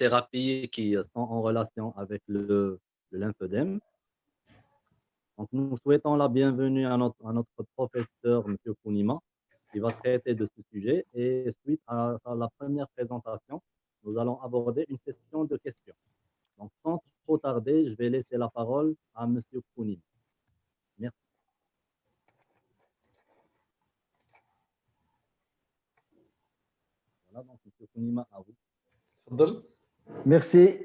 thérapies qui sont en relation avec le lymphœdème. Donc, nous souhaitons la bienvenue à notre professeur, M. Kounima, qui va traiter de ce sujet. Et suite à la première présentation, nous allons aborder une session de questions. Donc, sans trop tarder, je vais laisser la parole à M. Kounima. Merci. Voilà, donc M. Kounima, à vous. تفضل. Merci,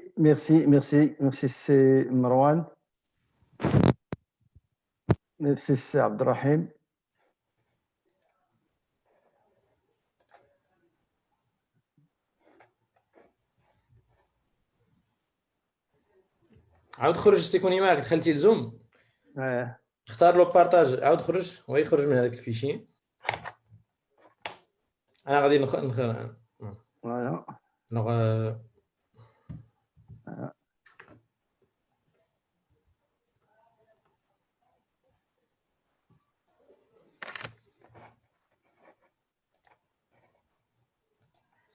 c'est Marwan. Merci, c'est Abdelrahim. عاود خرج سيكوني معك دخلتي الزوم اختار لو بارطاج عاود خرج ويخرج من هذاك الفيشي انا غادي Voilà.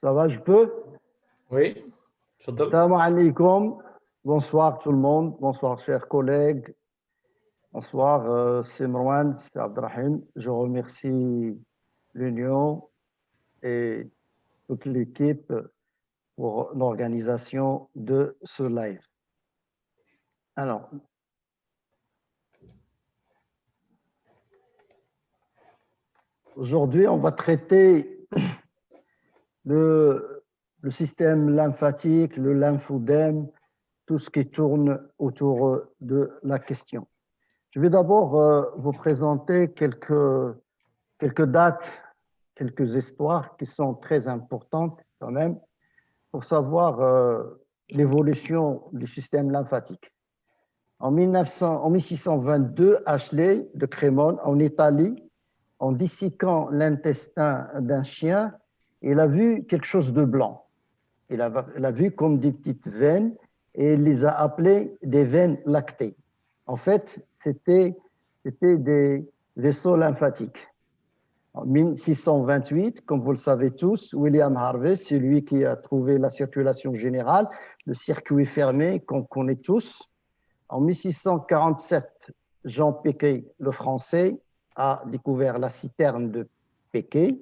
Ça va, je peux? Oui, تفضل. Salam alaikum. Bonsoir tout le monde. Bonsoir chers collègues. Bonsoir, c'est Marwan, c'est Abdelrahim. Je remercie l'Union et toute l'équipe pour l'organisation de ce live. Alors, aujourd'hui, on va traiter le système lymphatique, le lymphodème, tout ce qui tourne autour de la question. Je vais d'abord vous présenter quelques dates, quelques histoires qui sont très importantes quand même pour savoir l'évolution du système lymphatique. En 1622, Ashley de Crémone, en Italie, en disséquant l'intestin d'un chien, il a vu quelque chose de blanc. Il a vu comme des petites veines et il les a appelées des veines lactées. En fait, c'était des vaisseaux lymphatiques. En 1628, comme vous le savez tous, William Harvey, c'est lui qui a trouvé la circulation générale, le circuit fermé qu'on connaît tous. En 1647, Jean Pesquet, le Français, a découvert la citerne de Pesquet,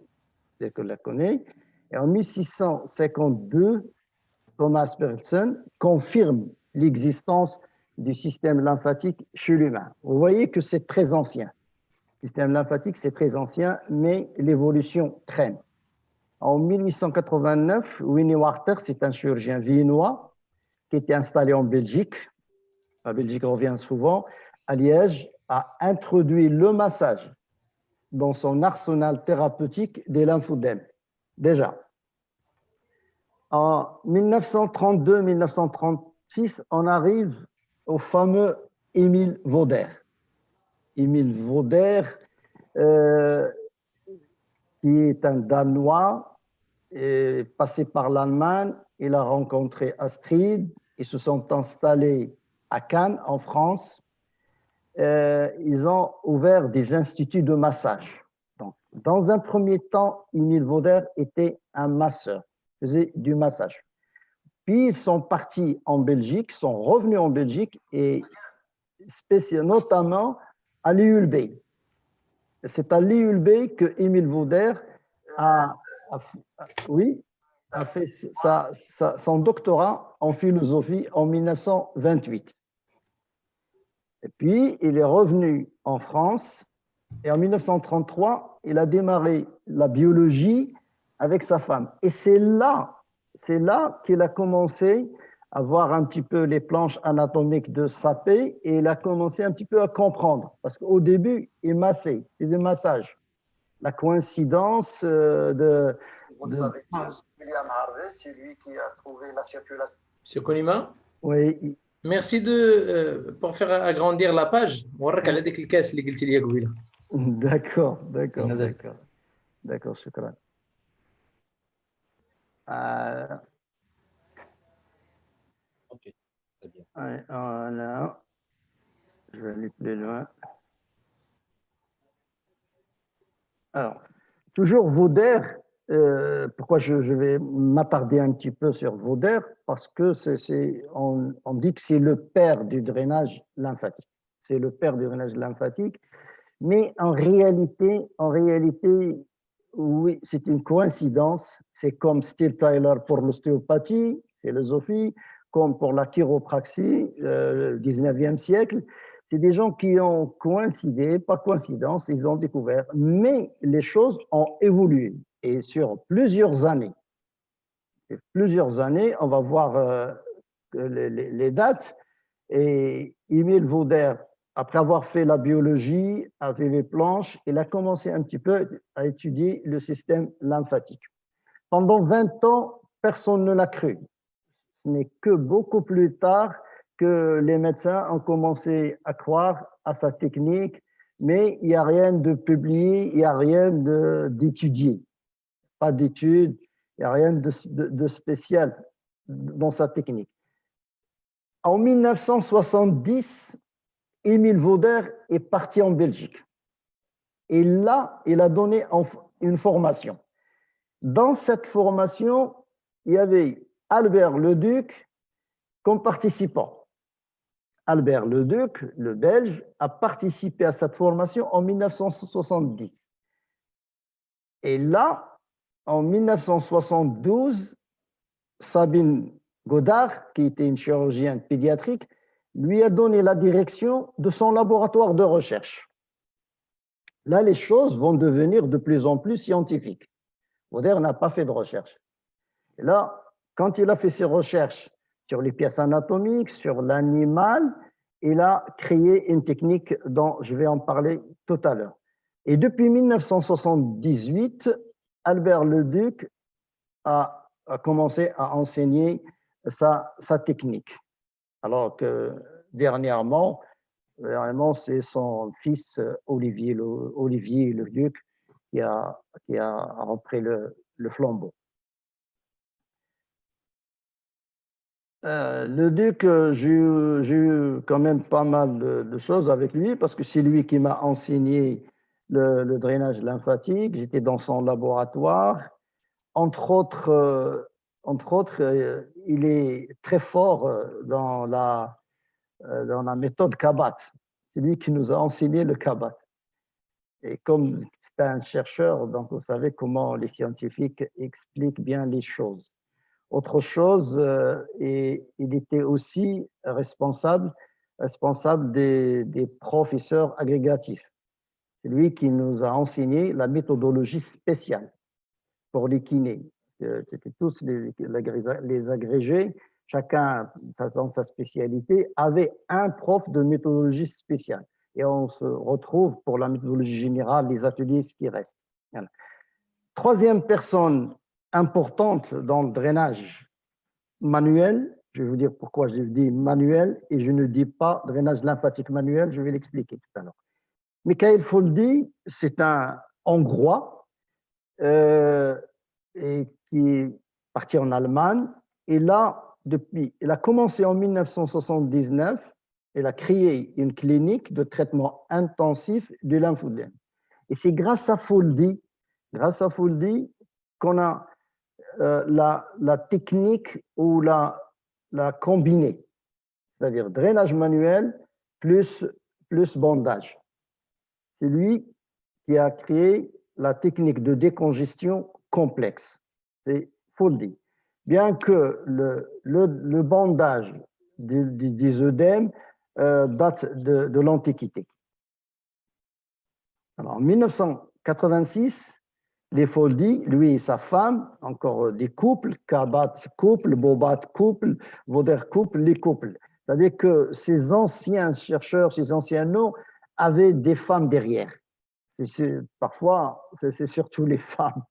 c'est que la connaît. Et en 1652, Thomas Bergson confirme l'existence du système lymphatique chez l'humain. Vous voyez que c'est très ancien. Le système lymphatique, c'est très ancien, mais l'évolution traîne. En 1889, Winnie Warter, c'est un chirurgien viennois qui était installé en Belgique. La Belgique revient souvent. À Liège, a introduit le massage dans son arsenal thérapeutique des lymphodèmes. Déjà. En 1932-1936, on arrive au fameux Émile Vauder. Émile Vauder, qui est un Danois, est passé par l'Allemagne. Il a rencontré Astrid. Ils se sont installés à Cannes, en France. Ils ont ouvert des instituts de massage. Donc, dans un premier temps, Émile Vauder était un masseur, faisait du massage. Puis, ils sont partis en Belgique, sont revenus en Belgique et notamment à l'IULB. C'est à l'IULB que Émile Vauder a fait son doctorat en philosophie en 1928. Et puis, il est revenu en France et en 1933, il a démarré la biologie avec sa femme. Et c'est là qu'il a commencé à voir un petit peu les planches anatomiques de Sapé et il a commencé un petit peu à comprendre. Parce qu'au début, il massait, il faisait des massages. La coïncidence de William Harvey, c'est lui qui a trouvé la circulation. Monsieur Konima? Oui. Merci pour faire agrandir la page. D'accord, shukran. Ok, très bien. Voilà. Je vais aller plus loin. Alors, toujours Vauder, pourquoi je vais m'attarder un petit peu sur Vaudère, parce que on dit que c'est le père du drainage lymphatique. C'est le père du drainage lymphatique, mais en réalité, oui, c'est une coïncidence. C'est comme Steve Tyler pour l'ostéopathie, philosophie, comme pour la chiropraxie, 19e siècle. C'est des gens qui ont coïncidé, pas coïncidence, ils ont découvert, mais les choses ont évolué. Et sur plusieurs années, on va voir les dates. Et Émile Vaudère, après avoir fait la biologie à VV Planche, il a commencé un petit peu à étudier le système lymphatique. Pendant 20 ans, personne ne l'a cru. Ce n'est que beaucoup plus tard que les médecins ont commencé à croire à sa technique, mais il n'y a rien de publié, il n'y a rien d'étudié. Pas d'études, il n'y a rien de spécial dans sa technique. En 1970, Émile Vaudère est parti en Belgique. Et là, il a donné une formation. Dans cette formation, il y avait Albert Leduc comme participant. Albert Leduc, le Belge, a participé à cette formation en 1970. Et là, en 1972, Sabine Godard, qui était une chirurgienne pédiatrique, lui a donné la direction de son laboratoire de recherche. Là, les choses vont devenir de plus en plus scientifiques. Vaudère n'a pas fait de recherche. Et là, quand il a fait ses recherches sur les pièces anatomiques, sur l'animal, il a créé une technique dont je vais en parler tout à l'heure. Et depuis 1978, Albert Leduc a commencé à enseigner sa technique. Alors que dernièrement, c'est son fils Olivier Leduc qui a repris le flambeau. Leduc, j'ai eu quand même pas mal de choses avec lui parce que c'est lui qui m'a enseigné le drainage lymphatique. J'étais dans son laboratoire. Entre autres, il est très fort dans la méthode Kabat. C'est lui qui nous a enseigné le Kabat. Et comme c'est un chercheur, donc vous savez comment les scientifiques expliquent bien les choses. Autre chose, et il était aussi responsable des professeurs agrégatifs. C'est lui qui nous a enseigné la méthodologie spéciale pour les kinés. C'était tous les agrégés, chacun dans sa spécialité, avait un prof de méthodologie spéciale. Et on se retrouve pour la méthodologie générale, les ateliers, ce qui reste. Voilà. Troisième personne importante dans le drainage manuel, je vais vous dire pourquoi je dis manuel et je ne dis pas drainage lymphatique manuel, je vais l'expliquer tout à l'heure. Michael Foldy, c'est un Hongrois et qui est parti en Allemagne. Et là, il a commencé en 1979, il a créé une clinique de traitement intensif du lymphodème. Et c'est grâce à Foldy qu'on a la technique ou la combinée, c'est-à-dire drainage manuel plus bandage. C'est lui qui a créé la technique de décongestion complexe. C'est Foldy. Bien que le bandage des œdèmes date de l'Antiquité. Alors, en 1986, les Foldy, lui et sa femme, encore des couples, Kabat couple, Bobat couple, Vaudère couple, les couples. C'est-à-dire que ces anciens chercheurs, ces anciens noms avaient des femmes derrière. Parfois, c'est surtout les femmes.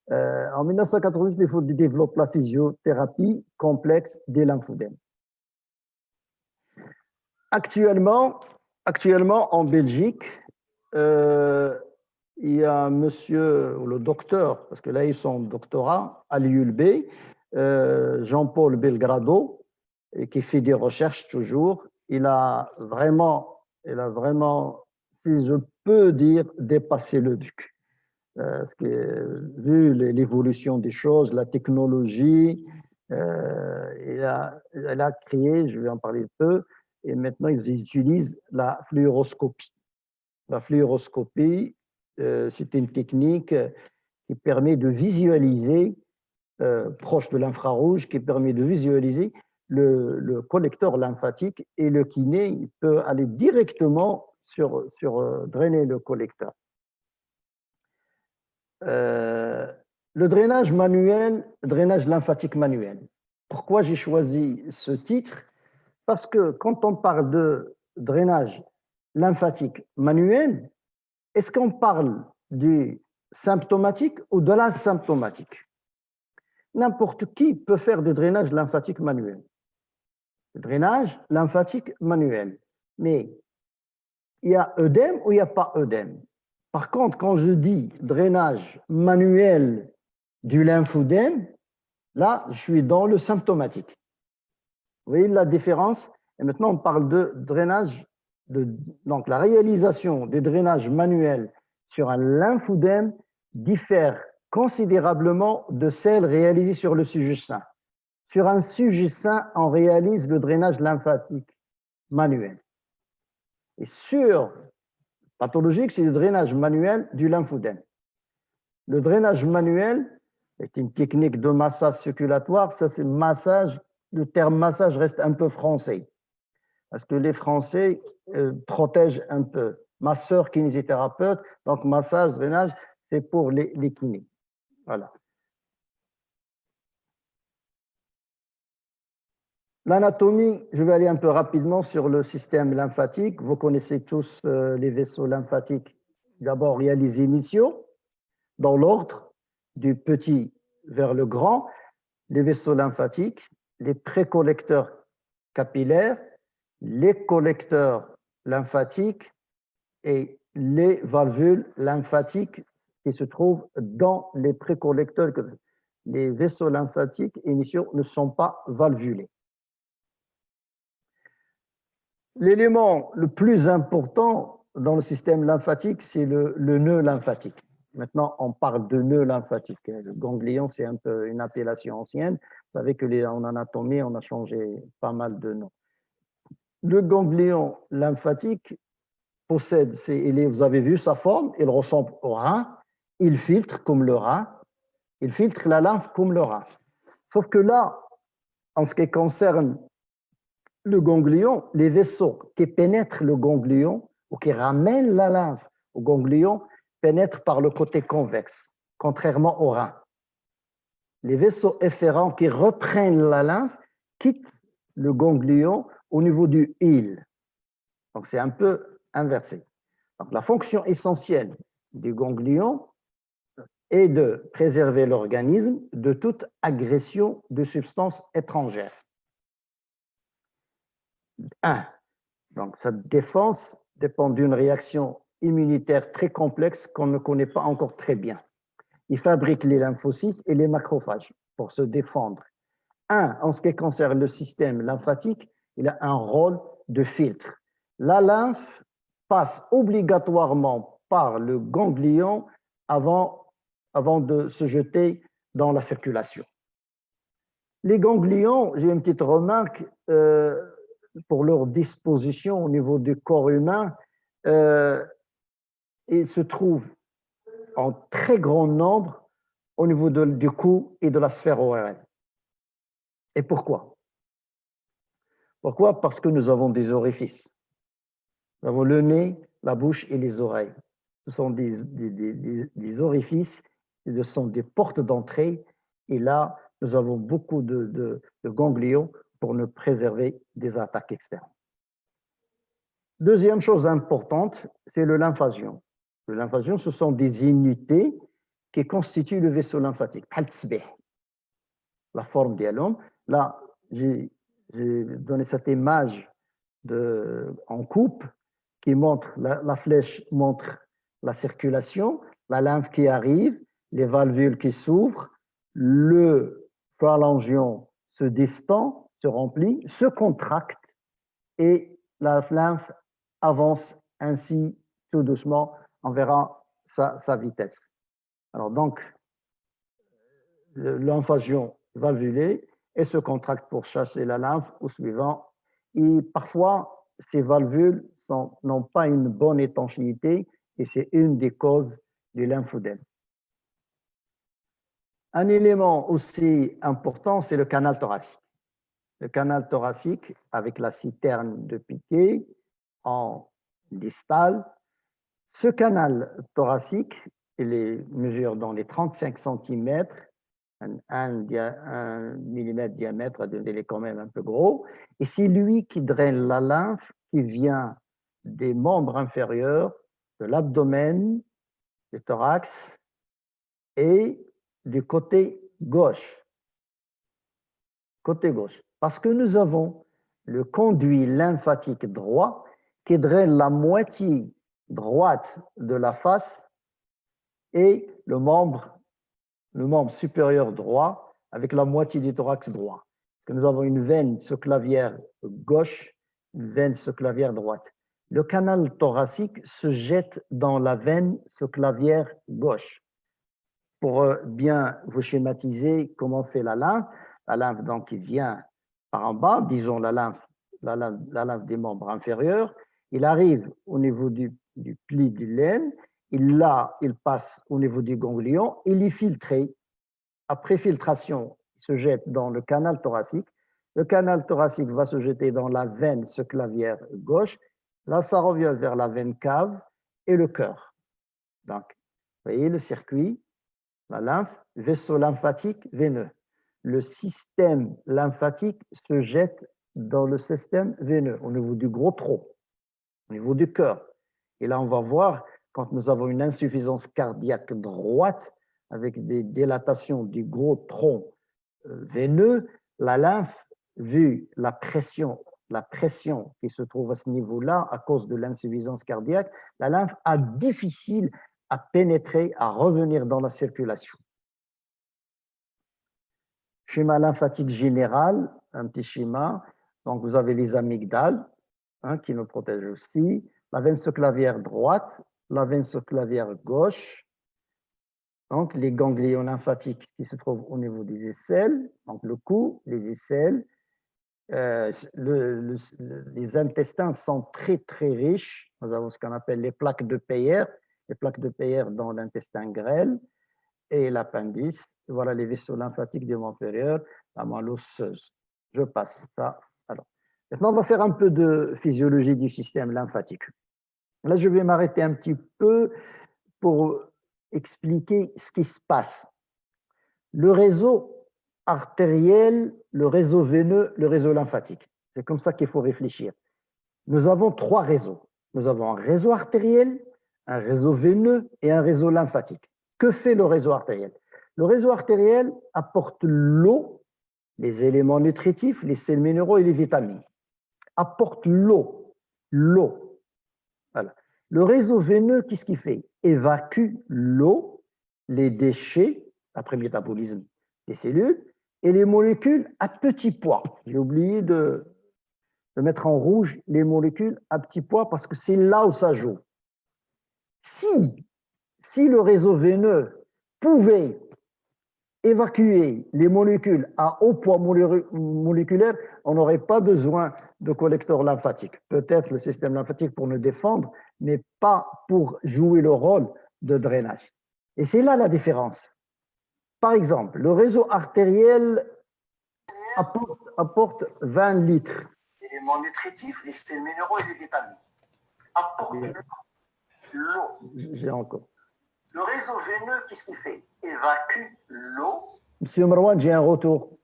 En 1990, les Foldy développent la physiothérapie complexe des lymphodèmes. Actuellement, en Belgique, il y a monsieur, le docteur, parce que là, ils sont doctorat, à l'IULB, Jean-Paul Belgrado, qui fait des recherches toujours. Il a vraiment, si je peux dire, dépassé Leduc. Vu l'évolution des choses, la technologie, elle a créé, je vais en parler un peu, et maintenant ils utilisent la fluoroscopie. La fluoroscopie, c'est une technique qui permet de visualiser, proche de l'infrarouge, qui permet de visualiser le collecteur lymphatique, et le kiné il peut aller directement sur drainer le collecteur. Le drainage manuel, drainage lymphatique manuel. Pourquoi j'ai choisi ce titre? Parce que quand on parle de drainage lymphatique manuel, est-ce qu'on parle du symptomatique ou de l'asymptomatique? N'importe qui peut faire du drainage lymphatique manuel. Le drainage lymphatique manuel. Mais il y a œdème ou il n'y a pas œdème? Par contre, quand je dis drainage manuel du lymphodème, là, je suis dans le symptomatique. Vous voyez la différence? Et maintenant, on parle de drainage, donc la réalisation des drainages manuels sur un lymphodème diffère considérablement de celle réalisée sur le sujet sain. Sur un sujet sain, on réalise le drainage lymphatique manuel. Et sur pathologique, c'est le drainage manuel du lymphodème. Le drainage manuel est une technique de massage circulatoire. Ça, c'est massage. Le terme massage reste un peu français, parce que les Français protègent un peu. Masseur, kinésithérapeute, donc massage, drainage, c'est pour les kinés. Voilà. L'anatomie, je vais aller un peu rapidement sur le système lymphatique. Vous connaissez tous les vaisseaux lymphatiques. D'abord, il y a les initiaux, dans l'ordre, du petit vers le grand, les vaisseaux lymphatiques, les précollecteurs capillaires, les collecteurs lymphatiques et les valvules lymphatiques qui se trouvent dans les précollecteurs. Les vaisseaux lymphatiques initiaux ne sont pas valvulés. L'élément le plus important dans le système lymphatique, c'est le nœud lymphatique. Maintenant, on parle de nœud lymphatique. Le ganglion, c'est un peu une appellation ancienne. Vous savez qu'en anatomie, on a changé pas mal de noms. Le ganglion lymphatique possède, vous avez vu sa forme, il ressemble au rein, il filtre comme le rein, il filtre la lymphe comme le rein. Sauf que là, en ce qui concerne le ganglion, les vaisseaux qui pénètrent le ganglion ou qui ramènent la lymphe au ganglion pénètrent par le côté convexe, contrairement au rein. Les vaisseaux efférents qui reprennent la lymphe quittent le ganglion au niveau du hile. Donc, c'est un peu inversé. Donc, la fonction essentielle du ganglion est de préserver l'organisme de toute agression de substances étrangères. Donc, cette défense dépend d'une réaction immunitaire très complexe qu'on ne connaît pas encore très bien. Il fabrique les lymphocytes et les macrophages pour se défendre. En ce qui concerne le système lymphatique, il a un rôle de filtre. La lymphe passe obligatoirement par le ganglion avant de se jeter dans la circulation. Les ganglions, j'ai une petite remarque, pour leur disposition au niveau du corps humain, ils se trouvent en très grand nombre au niveau du cou et de la sphère orale. Et pourquoi? Pourquoi? Parce que nous avons des orifices. Nous avons le nez, la bouche et les oreilles. Ce sont des orifices, ce sont des portes d'entrée. Et là, nous avons beaucoup de ganglions pour nous préserver des attaques externes. Deuxième chose importante, c'est le lymphagion. Le lymphagion, ce sont des unités qui constituent le vaisseau lymphatique. La forme des l'homme. Là, j'ai donné cette image en coupe qui montre, la flèche montre la circulation, la lymphe qui arrive, les valvules qui s'ouvrent, le phalangion se distend, se remplit, se contracte et la lymphe avance ainsi tout doucement. On verra sa vitesse. Alors donc, l'invasion valvulée et se contracte pour chasser la lymphe au suivant. Et parfois, ces valvules n'ont pas une bonne étanchéité et c'est une des causes du lymphodème. Un élément aussi important, c'est le canal thoracique. Le canal thoracique, avec la citerne de Piquet en distal, ce canal thoracique, il mesure dans les 35 cm, un millimètre de diamètre, il est quand même un peu gros, et c'est lui qui draine la lymphe qui vient des membres inférieurs, de l'abdomen, du thorax et du côté gauche. Côté gauche. Parce que nous avons le conduit lymphatique droit qui draine la moitié droite de la face et le membre supérieur droit avec la moitié du thorax droit. Parce que nous avons une veine sous-clavière gauche, une veine sous-clavière droite. Le canal thoracique se jette dans la veine sous-clavière gauche. Pour bien vous schématiser comment fait la lymphe donc qui vient par en bas, disons la lymphe des membres inférieurs, il arrive au niveau du pli du laine, il passe au niveau du ganglion, il est filtré. Après filtration, il se jette dans le canal thoracique. Le canal thoracique va se jeter dans la veine sous-clavière gauche. Là, ça revient vers la veine cave et le cœur. Donc, vous voyez le circuit, la lymphe, vaisseau lymphatique veineux. Le système lymphatique se jette dans le système veineux, au niveau du gros tronc, au niveau du cœur. Et là, on va voir, quand nous avons une insuffisance cardiaque droite, avec des dilatations du gros tronc veineux, la lymphe, vu la pression qui se trouve à ce niveau-là, à cause de l'insuffisance cardiaque, la lymphe a difficile à pénétrer, à revenir dans la circulation. Schéma lymphatique général, un petit schéma. Donc, vous avez les amygdales qui nous protègent aussi, la veine sous-clavière droite, la veine sous-clavière gauche, donc les ganglions lymphatiques qui se trouvent au niveau des aisselles, donc le cou, les aisselles. Les intestins sont très, très riches. Nous avons ce qu'on appelle les plaques de Peyer dans l'intestin grêle et l'appendice. Voilà les vaisseaux lymphatiques du membre inférieur, la moelle osseuse. Je passe ça. Alors, maintenant, on va faire un peu de physiologie du système lymphatique. Là, je vais m'arrêter un petit peu pour expliquer ce qui se passe. Le réseau artériel, le réseau veineux, le réseau lymphatique. C'est comme ça qu'il faut réfléchir. Nous avons trois réseaux. Nous avons un réseau artériel, un réseau veineux et un réseau lymphatique. Que fait le réseau artériel? Le réseau artériel apporte l'eau, les éléments nutritifs, les sels minéraux et les vitamines. Apporte l'eau. Voilà. Le réseau veineux, qu'est-ce qu'il fait? Évacue l'eau, les déchets, après métabolisme des cellules, et les molécules à petit poids. J'ai oublié de mettre en rouge les molécules à petit poids parce que c'est là où ça joue. Si le réseau veineux pouvait évacuer les molécules à haut poids moléculaire, on n'aurait pas besoin de collecteurs lymphatiques. Peut-être le système lymphatique pour nous défendre, mais pas pour jouer le rôle de drainage. Et c'est là la différence. Par exemple, le réseau artériel apporte 20 litres. Éléments nutritifs, les sels minéraux et les vitamines. Apporte l'eau. J'ai encore. Le réseau veineux, qu'est-ce qu'il fait? Évacue l'eau. Monsieur Marwan, j'ai un retour.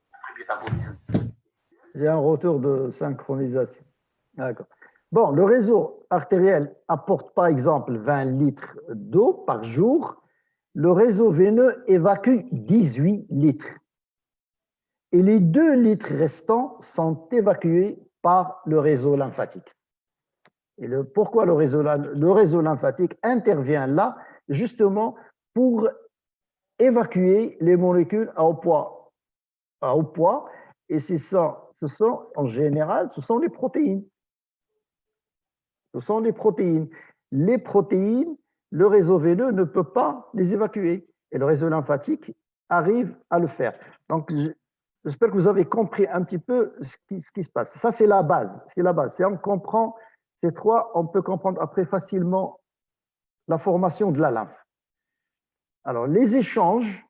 J'ai un retour de synchronisation. D'accord. Bon, le réseau artériel apporte par exemple 20 litres d'eau par jour. Le réseau veineux évacue 18 litres. Et les 2 litres restants sont évacués par le réseau lymphatique. Et pourquoi le réseau lymphatique intervient là, justement pour évacuer les molécules à haut poids. Et ce sont en général, ce sont les protéines. Ce sont les protéines. Les protéines, le réseau veineux ne peut pas les évacuer. et le réseau lymphatique arrive à le faire. Donc, j'espère que vous avez compris un petit peu ce qui se passe. Ça, c'est la base. C'est la base. Si on comprend ces trois, on peut comprendre après facilement la formation de la lymphe. Alors, les échanges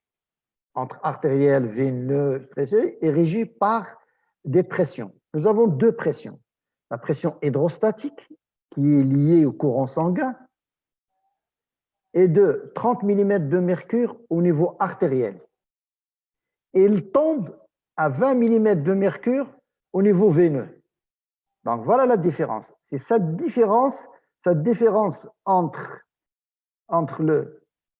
entre artériel, veineux, est régi par des pressions. Nous avons deux pressions. La pression hydrostatique, qui est liée au courant sanguin, est de 30 mm de mercure au niveau artériel. Et il tombe à 20 mm de mercure au niveau veineux. Donc voilà la différence. C'est cette différence entre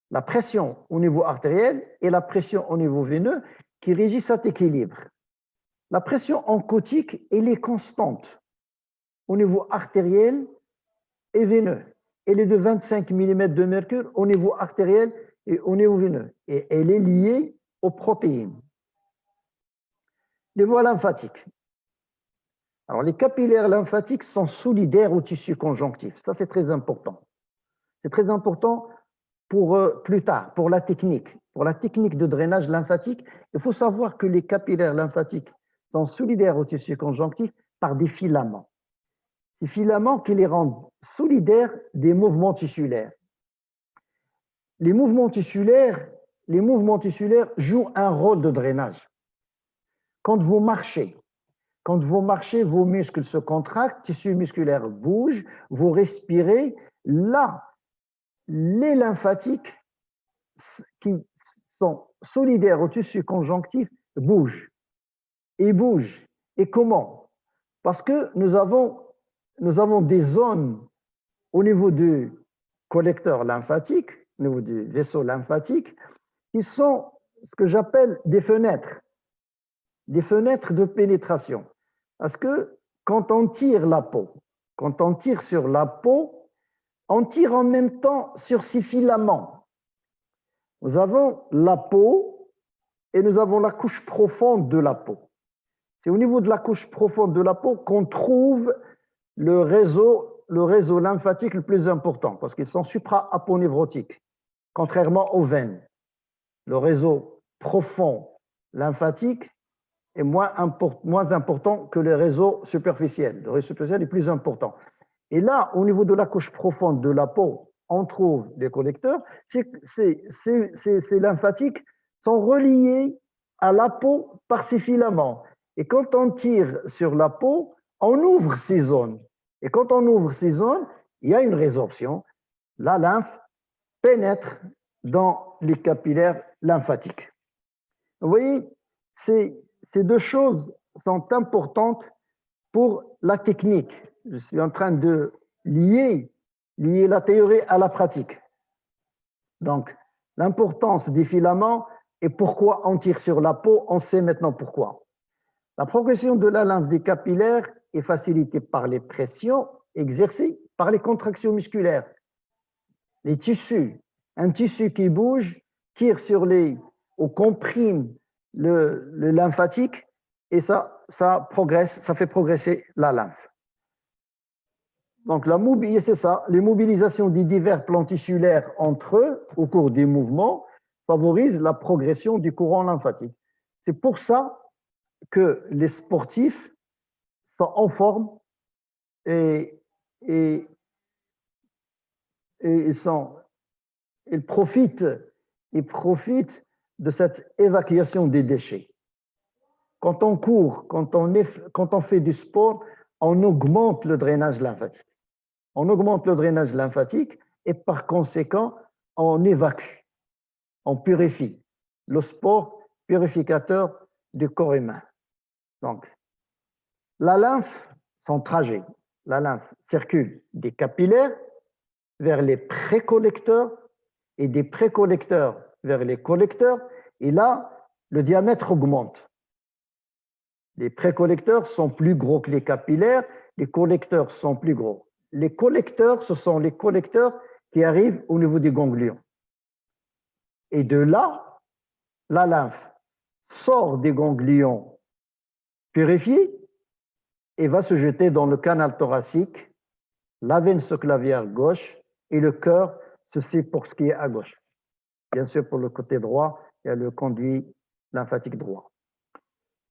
la pression au niveau artériel et la pression au niveau veineux qui régit cet équilibre. La pression oncotique, elle est constante au niveau artériel et veineux. Elle est de 25 mm de mercure au niveau artériel et au niveau veineux. Et elle est liée aux protéines. Les voies lymphatiques. Alors, les capillaires lymphatiques sont solidaires au tissu conjonctif. Ça, c'est très important. C'est très important pour plus tard, pour la technique de drainage lymphatique. Il faut savoir que les capillaires lymphatiques sont solidaires au tissu conjonctif par des filaments. Ces filaments qui les rendent solidaires des mouvements tissulaires. Les mouvements tissulaires jouent un rôle de drainage. Quand vous marchez, vos muscles se contractent, tissu musculaire bouge, vous respirez. Là, les lymphatiques qui sont solidaires au tissu conjonctif bougent. Et bougent. Et comment? Parce que nous avons des zones au niveau du collecteur lymphatique, au niveau du vaisseau lymphatique, qui sont ce que j'appelle des fenêtres de pénétration. Parce que quand on tire la peau, quand on tire sur la peau, on tire en même temps sur ces filaments. Nous avons la peau et nous avons la couche profonde de la peau. C'est au niveau de la couche profonde de la peau qu'on trouve le réseau lymphatique le plus important, parce qu'ils sont supra-aponevrotiques, contrairement aux veines. Le réseau profond lymphatique est moins important que le réseau superficiel. Le réseau superficiel est plus important. Et là, au niveau de la couche profonde de la peau, on trouve des collecteurs. Ces lymphatiques sont reliés à la peau par ces filaments. Et quand on tire sur la peau, on ouvre ces zones. Et quand on ouvre ces zones, il y a une résorption. La lymphe pénètre dans les capillaires lymphatiques. Vous voyez, ces deux choses sont importantes pour la technique. Je suis en train de lier la théorie à la pratique. Donc, l'importance des filaments et pourquoi on tire sur la peau, on sait maintenant pourquoi. La progression de la lymphe des capillaires est facilitée par les pressions exercées par les contractions musculaires. Les tissus, un tissu qui bouge, tire sur ou comprime le lymphatique et ça progresse, ça fait progresser la lymphe. Donc, c'est ça, les mobilisations des divers plans tissulaires entre eux au cours des mouvements favorisent la progression du courant lymphatique. C'est pour ça que les sportifs sont en forme et ils profitent de cette évacuation des déchets. Quand on court, quand on fait du sport, on augmente le drainage lymphatique. On augmente le drainage lymphatique et par conséquent, on évacue, on purifie. Le sport purificateur du corps humain. Donc, la lymphe, son trajet, la lymphe circule des capillaires vers les précollecteurs et des précollecteurs vers les collecteurs. Et là, le diamètre augmente. Les précollecteurs sont plus gros que les capillaires, les collecteurs sont plus gros. Les collecteurs, ce sont les collecteurs qui arrivent au niveau des ganglions. Et de là, la lymphe sort des ganglions purifiés et va se jeter dans le canal thoracique, la veine sous-clavière gauche et le cœur, ceci pour ce qui est à gauche. bien sûr, pour le côté droit, il y a le conduit lymphatique droit.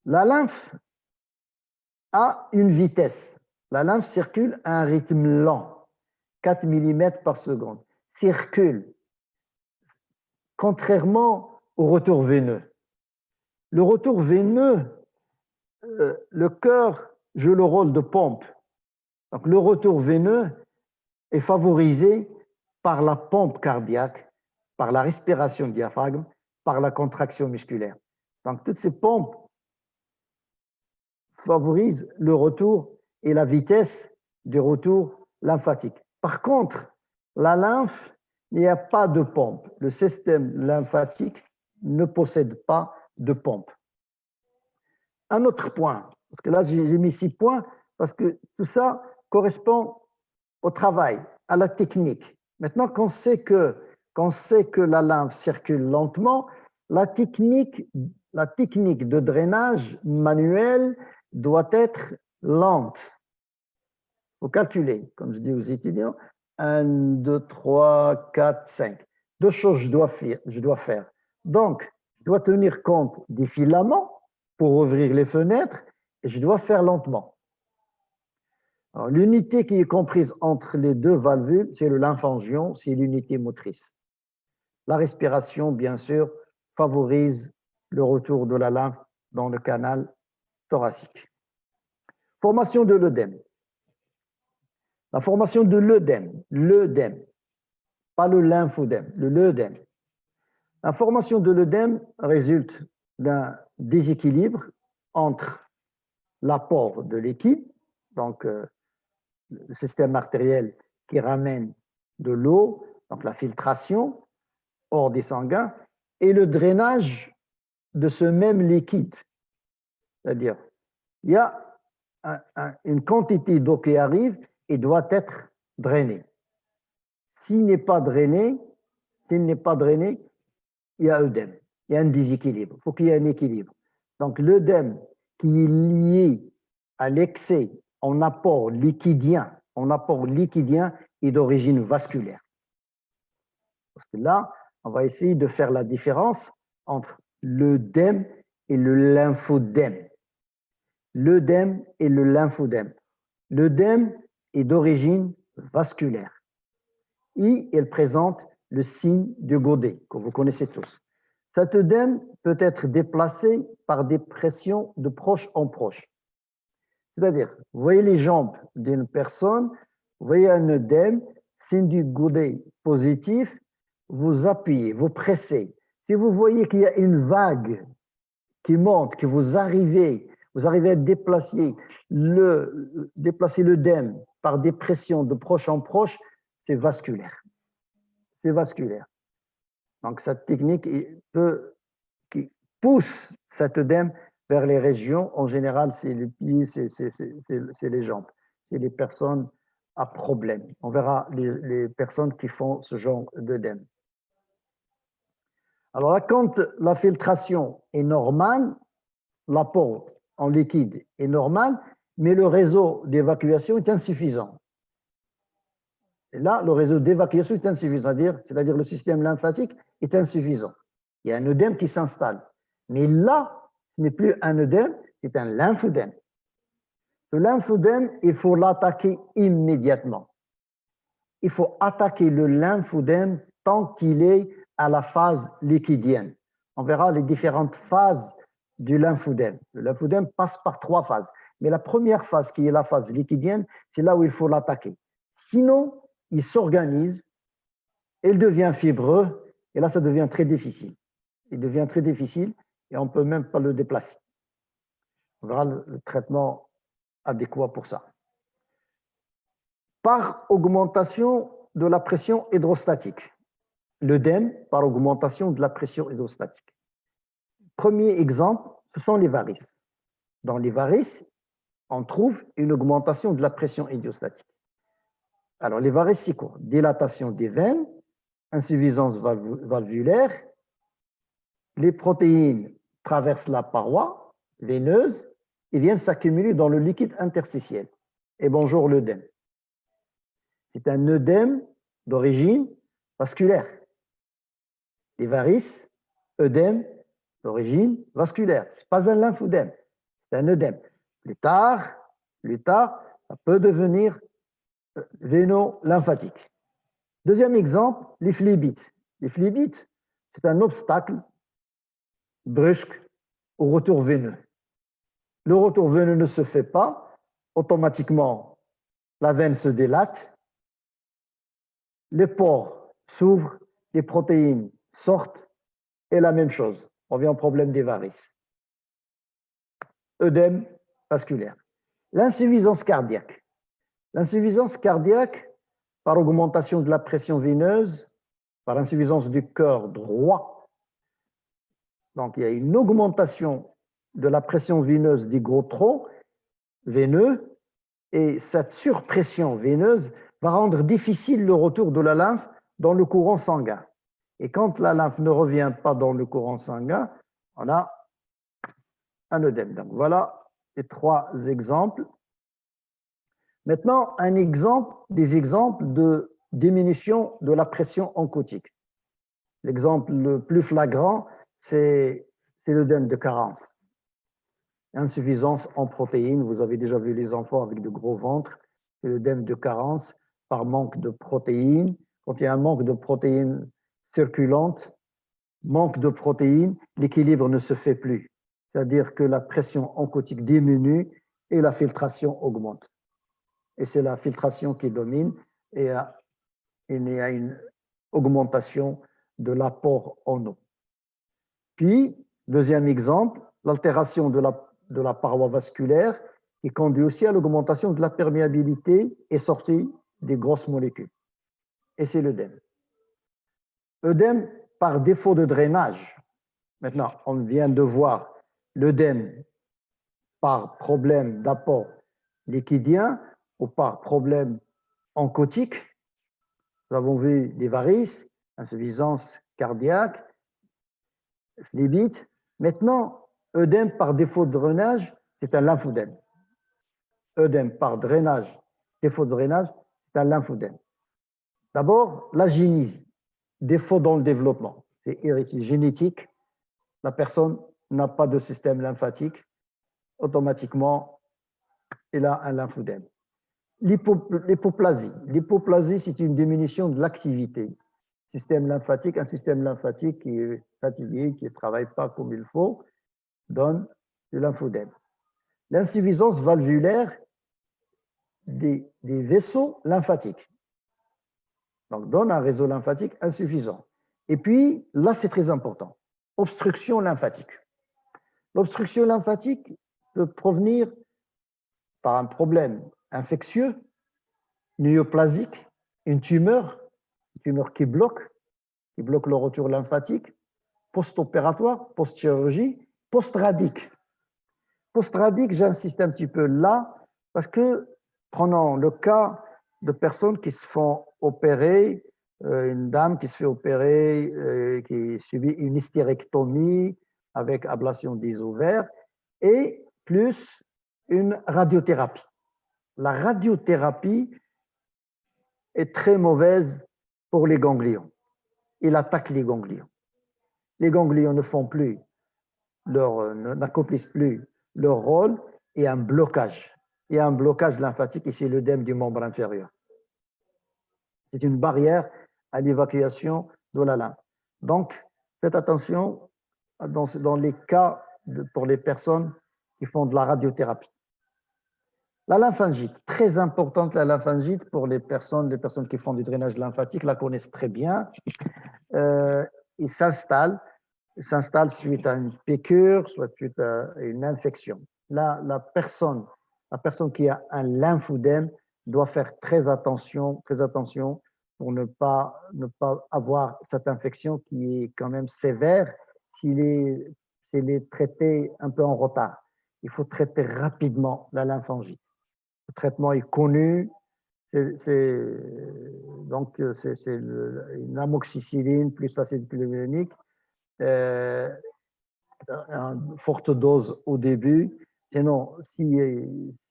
La lymphe a une vitesse. La lymphe circule à un rythme lent, 4 mm par seconde. Circule, contrairement au retour veineux. Le retour veineux, le cœur joue le rôle de pompe. Donc, le retour veineux est favorisé par la pompe cardiaque, par la respiration diaphragme, par la contraction musculaire. Donc, toutes ces pompes favorisent le retour et la vitesse du retour lymphatique. Par contre, la lymphe, il n'y a pas de pompe. Le système lymphatique ne possède pas de pompe. Un autre point, parce que là j'ai mis 6 points, parce que tout ça correspond au travail, à la technique. Maintenant qu'on sait que la lymphe circule lentement, la technique de drainage manuel doit être lente. Il faut calculer, comme je dis aux étudiants, 1, 2, 3, 4, 5. 2 choses je dois faire. Donc, je dois tenir compte des filaments pour ouvrir les fenêtres et je dois faire lentement. L'unité qui est comprise entre les deux valvules, c'est le lymphangion, c'est l'unité motrice. La respiration, bien sûr, favorise le retour de la lymphe dans le canal thoracique. Formation de l'œdème. La formation de l'œdème, pas le lymphodème, l'œdème. La formation de l'œdème résulte d'un déséquilibre entre l'apport de liquide, donc le système artériel qui ramène de l'eau, donc la filtration hors des sanguins, et le drainage de ce même liquide. C'est-à-dire, il y a une quantité d'eau qui arrive et doit être drainée. S'il n'est pas drainé, il y a œdème, il y a un déséquilibre, il faut qu'il y ait un équilibre. Donc l'œdème qui est lié à l'excès en apport liquidien est d'origine vasculaire. Parce que là, on va essayer de faire la différence entre l'œdème et le lymphodème. L'œdème et le lymphodème. L'œdème est d'origine vasculaire. Et elle présente le signe de Godet, que vous connaissez tous. Cet œdème peut être déplacé par des pressions de proche en proche. C'est-à-dire, vous voyez les jambes d'une personne, vous voyez un œdème, signe du Godet positif, vous appuyez, vous pressez. Si vous voyez qu'il y a une vague qui monte, que vous arrivez à déplacer l'œdème par des pressions de proche en proche, c'est vasculaire. C'est vasculaire. Donc, cette technique qui pousse cet œdème vers les régions, en général, c'est les pieds, c'est les jambes. C'est les personnes à problème. On verra les personnes qui font ce genre d'œdème. Alors là, quand la filtration est normale, l'apport en liquide est normal, mais le réseau d'évacuation est insuffisant. Et là, le réseau d'évacuation est insuffisant, c'est-à-dire le système lymphatique est insuffisant. Il y a un œdème qui s'installe. Mais là, ce n'est plus un œdème, c'est un lymphodème. Ce lymphodème, il faut l'attaquer immédiatement. Il faut attaquer le lymphodème tant qu'il est à la phase liquidienne. On verra les différentes phases du lymphodème. Le lymphodème passe par 3 phases. Mais la première phase, qui est la phase liquidienne, c'est là où il faut l'attaquer. Sinon, il s'organise, il devient fibreux, et là, ça devient très difficile. Il devient très difficile et on ne peut même pas le déplacer. On verra le traitement adéquat pour ça. Par augmentation de la pression hydrostatique. L'œdème par augmentation de la pression hydrostatique. Premier exemple, ce sont les varices. Dans les varices, on trouve une augmentation de la pression hydrostatique. Alors, les varices, c'est quoi? Dilatation des veines, insuffisance valvulaire, les protéines traversent la paroi veineuse et viennent s'accumuler dans le liquide interstitiel. Et bonjour l'œdème. C'est un œdème d'origine vasculaire. des varices, œdème d'origine vasculaire. Ce n'est pas un lymphodème, c'est un œdème. Plus tard, ça peut devenir véno-lymphatique. Deuxième exemple, les phlébites. Les phlébites, c'est un obstacle brusque au retour veineux. Le retour veineux ne se fait pas, automatiquement, la veine se dilate, les pores s'ouvrent, les protéines sortent, et la même chose, on vient au problème des varices. Œdème vasculaire. L'insuffisance cardiaque. L'insuffisance cardiaque, par augmentation de la pression veineuse, par insuffisance du cœur droit. Donc, il y a une augmentation de la pression veineuse des gros troncs veineux, et cette surpression veineuse va rendre difficile le retour de la lymphe dans le courant sanguin. Et quand la lymphe ne revient pas dans le courant sanguin, on a un œdème. Donc, voilà les trois exemples. Maintenant, des exemples de diminution de la pression oncotique. L'exemple le plus flagrant, c'est l'œdème de carence. Insuffisance en protéines. Vous avez déjà vu les enfants avec de gros ventres. C'est l'œdème de carence par manque de protéines. Quand il y a un manque de protéines circulantes, manque de protéines, l'équilibre ne se fait plus. C'est-à-dire que la pression oncotique diminue et la filtration augmente. Et c'est la filtration qui domine et il y a une augmentation de l'apport en eau. Puis, deuxième exemple, l'altération de la paroi vasculaire qui conduit aussi à l'augmentation de la perméabilité et sortie des grosses molécules. Et c'est l'œdème. Œdème par défaut de drainage. Maintenant, on vient de voir l'œdème par problème d'apport liquidien ou par problème oncotique. Nous avons vu les varices, insuffisance cardiaque, phlébite. Maintenant, œdème par défaut de drainage, c'est un lymphodème. Œdème par drainage, défaut de drainage, c'est un lymphodème. D'abord, la génise, défaut dans le développement. C'est génétique. La personne n'a pas de système lymphatique. Automatiquement, elle a un lymphodème. L'hypoplasie. L'hypoplasie, c'est une diminution de l'activité. Système lymphatique, un système lymphatique qui est fatigué, qui ne travaille pas comme il faut, donne le lymphodème. L'insuffisance valvulaire des vaisseaux lymphatiques. Donc, donne un réseau lymphatique insuffisant. Et puis, là, c'est très important. Obstruction lymphatique. L'obstruction lymphatique peut provenir par un problème infectieux, néoplasique, une tumeur qui bloque le retour lymphatique, post-opératoire, post-chirurgie, post-radique. Post-radique, j'insiste un petit peu là, parce que prenons le cas de personnes qui se font opérer, une dame qui se fait opérer, qui subit une hystérectomie avec ablation des ovaires, et plus une radiothérapie. La radiothérapie est très mauvaise pour les ganglions. Il attaque les ganglions. Les ganglions ne font plus n'accomplissent plus leur rôle et un blocage. Il y a un blocage lymphatique et c'est l'œdème du membre inférieur. C'est une barrière à l'évacuation de la lymphe. Donc, faites attention dans les cas pour les personnes qui font de la radiothérapie. La lymphangite, très importante la lymphangite pour les personnes qui font du drainage lymphatique, la connaissent très bien. Il s'installe suite à une piqûre, soit suite à une infection. Là, la personne qui a un lymphodème doit faire très attention pour ne pas avoir cette infection qui est quand même sévère s'il est traité un peu en retard. Il faut traiter rapidement la lymphangite. Le traitement est connu, donc c'est une amoxicilline plus acide clavulanique, une forte dose au début. Sinon, si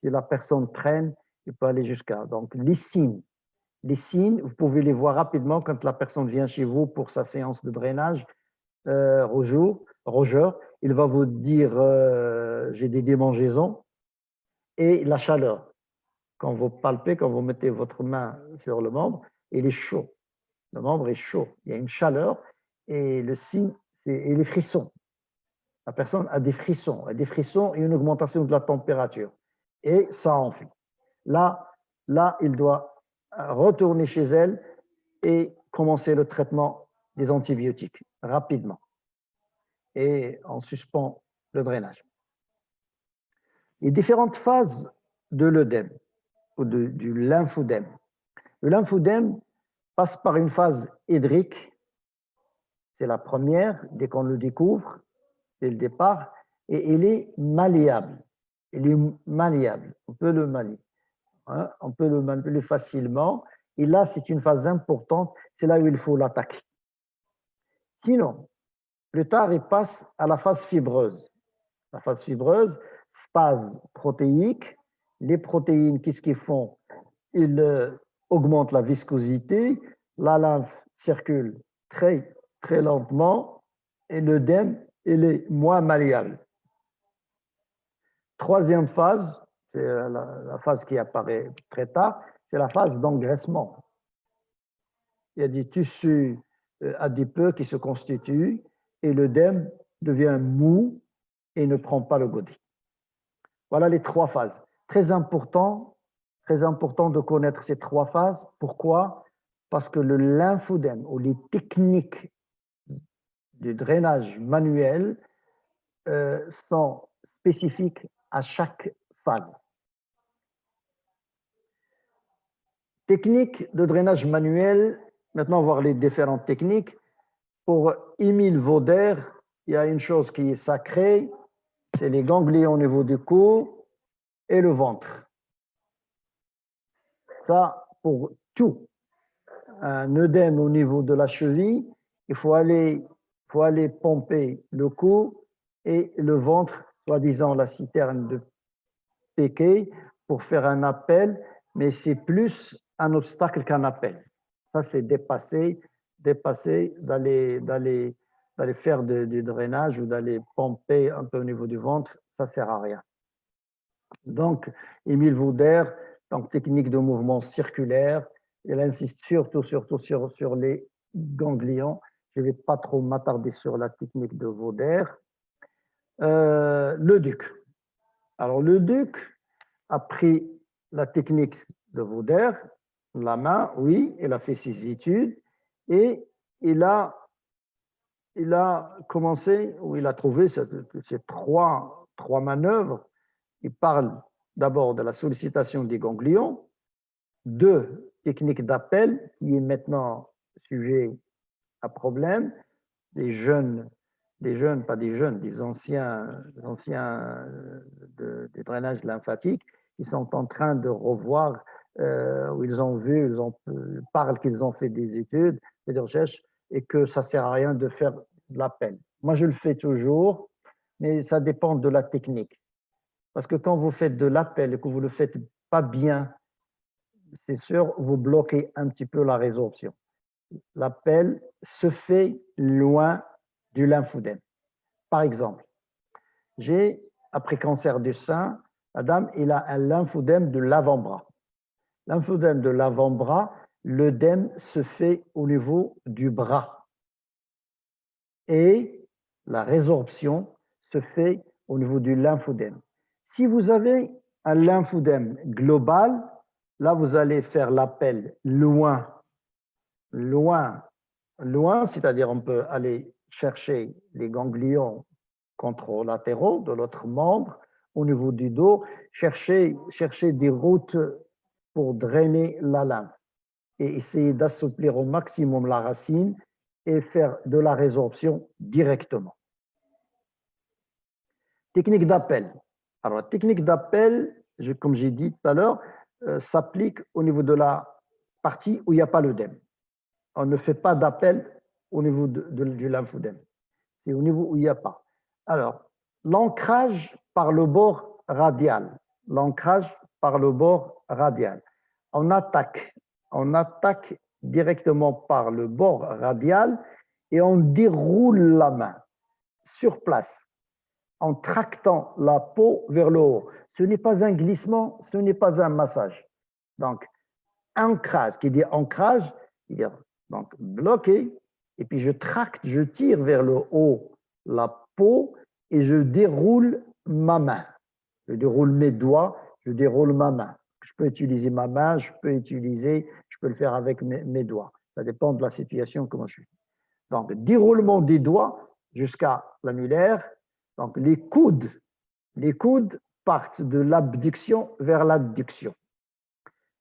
la personne traîne, il peut aller jusqu'à. Donc, les signes, vous pouvez les voir rapidement quand la personne vient chez vous pour sa séance de drainage. Roger, il va vous dire j'ai des démangeaisons et la chaleur. Quand vous palpez, quand vous mettez votre main sur le membre, il est chaud. Le membre est chaud. Il y a une chaleur et le signe, c'est les frissons. La personne a des frissons et une augmentation de la température. Et ça enfle. Là, il doit retourner chez elle et commencer le traitement des antibiotiques rapidement. Et on suspend le drainage. Les différentes phases de l'œdème ou du lymphodème. Le lymphodème passe par une phase hydrique, c'est la première, dès qu'on le découvre, dès le départ, et il est malléable. Il est malléable, on peut le manier. Hein? On peut le manipuler facilement, et là, c'est une phase importante, c'est là où il faut l'attaquer. Sinon, plus tard, il passe à la phase fibreuse. La phase fibreuse, phase protéique. Les protéines, qu'est-ce qu'ils font? Ils augmentent la viscosité, la lymphe circule très, très lentement et l'œdème, il est moins malléable. Troisième phase, c'est la phase qui apparaît très tard, c'est la phase d'engraissement. Il y a des tissus adipeux qui se constituent et l'œdème devient mou et ne prend pas le godet. Voilà les trois phases. Très important de connaître ces trois phases. Pourquoi? Parce que le lymphodème ou les techniques du drainage manuel sont spécifiques à chaque phase. Technique de drainage manuel, maintenant on va voir les différentes techniques. Pour Émile Vauder, il y a une chose qui est sacrée, c'est les ganglions au niveau du cou et le ventre. Ça, pour tout. Un œdème au niveau de la cheville, il faut aller pomper le cou et le ventre, soi-disant la citerne de Péquet, pour faire un appel, mais c'est plus un obstacle qu'un appel. Ça, c'est dépasser d'aller faire du drainage ou d'aller pomper un peu au niveau du ventre, ça ne sert à rien. Donc, Émile Vauder, donc technique de mouvement circulaire, il insiste surtout sur les ganglions. Je ne vais pas trop m'attarder sur la technique de Vauder. Le duc. Alors, le duc a pris la technique de Vauder, la main, oui, il a fait ses études et il a commencé, ou il a trouvé ces trois manœuvres. Il parle d'abord de la sollicitation des ganglions, deux techniques d'appel, qui est maintenant sujet à problème, des anciens des drainages lymphatiques, ils sont en train de revoir, où ils parlent qu'ils ont fait des études, des recherches, et que ça ne sert à rien de faire de l'appel. Moi, je le fais toujours, mais ça dépend de la technique. Parce que quand vous faites de l'appel et que vous ne le faites pas bien, c'est sûr, vous bloquez un petit peu la résorption. L'appel se fait loin du lymphodème. Par exemple, après cancer du sein, la dame, il a un lymphodème de l'avant-bras. Lymphodème de l'avant-bras, l'œdème se fait au niveau du bras. Et la résorption se fait au niveau du lymphodème. Si vous avez un lymphodème global, là, vous allez faire l'appel loin, c'est-à-dire on peut aller chercher les ganglions contralatéraux de l'autre membre au niveau du dos, chercher des routes pour drainer la lymphe et essayer d'assouplir au maximum la racine et faire de la résorption directement. Technique d'appel. Alors, la technique d'appel, comme j'ai dit tout à l'heure, s'applique au niveau de la partie où il n'y a pas l'œdème. On ne fait pas d'appel au niveau du lymphodème. C'est au niveau où il n'y a pas. Alors, l'ancrage par le bord radial. L'ancrage par le bord radial. On attaque directement par le bord radial et on déroule la main sur place en tractant la peau vers le haut. Ce n'est pas un glissement, ce n'est pas un massage. Donc, ancrage, qui dit ancrage, il dit donc bloqué, et puis je tracte, je tire vers le haut la peau et je déroule ma main. Je déroule mes doigts, je déroule ma main. Je peux utiliser ma main, je peux le faire avec mes doigts. Ça dépend de la situation, comment je suis. Donc, déroulement des doigts jusqu'à l'annulaire. Donc, les coudes partent de l'abduction vers l'adduction.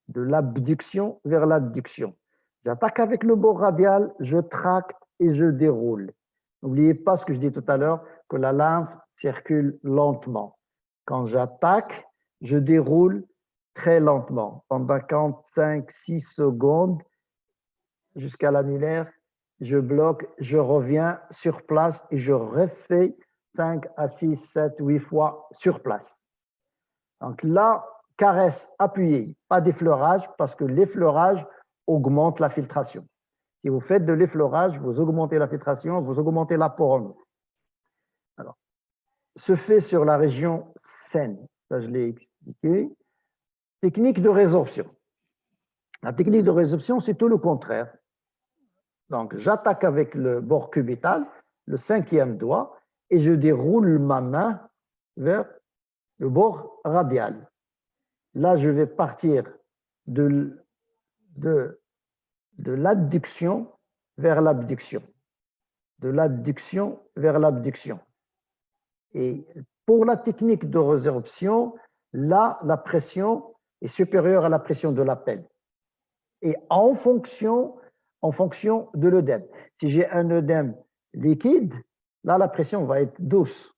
De l'abduction vers l'adduction. J'attaque avec le bord radial, je tracte et je déroule. N'oubliez pas ce que je dis tout à l'heure, que la lymphe circule lentement. Quand j'attaque, je déroule très lentement. Pendant 5-6 secondes, jusqu'à l'annulaire, je bloque, je reviens sur place et je refais 5 à 6, 7, 8 fois sur place. Donc là, caresse appuyée, pas d'effleurage, parce que l'effleurage augmente la filtration. Si vous faites de l'effleurage, vous augmentez la filtration, vous augmentez la porosité. Alors, se fait sur la région saine, ça je l'ai expliqué. Technique de résorption. La technique de résorption, c'est tout le contraire. Donc, j'attaque avec le bord cubital, le 5e doigt, et je déroule ma main vers le bord radial. Là, je vais partir de l'adduction vers l'abduction. De l'adduction vers l'abduction. Et pour la technique de résorption, là, la pression est supérieure à la pression de l'appel. Et en fonction de l'œdème. Si j'ai un œdème liquide, là, la pression va être douce.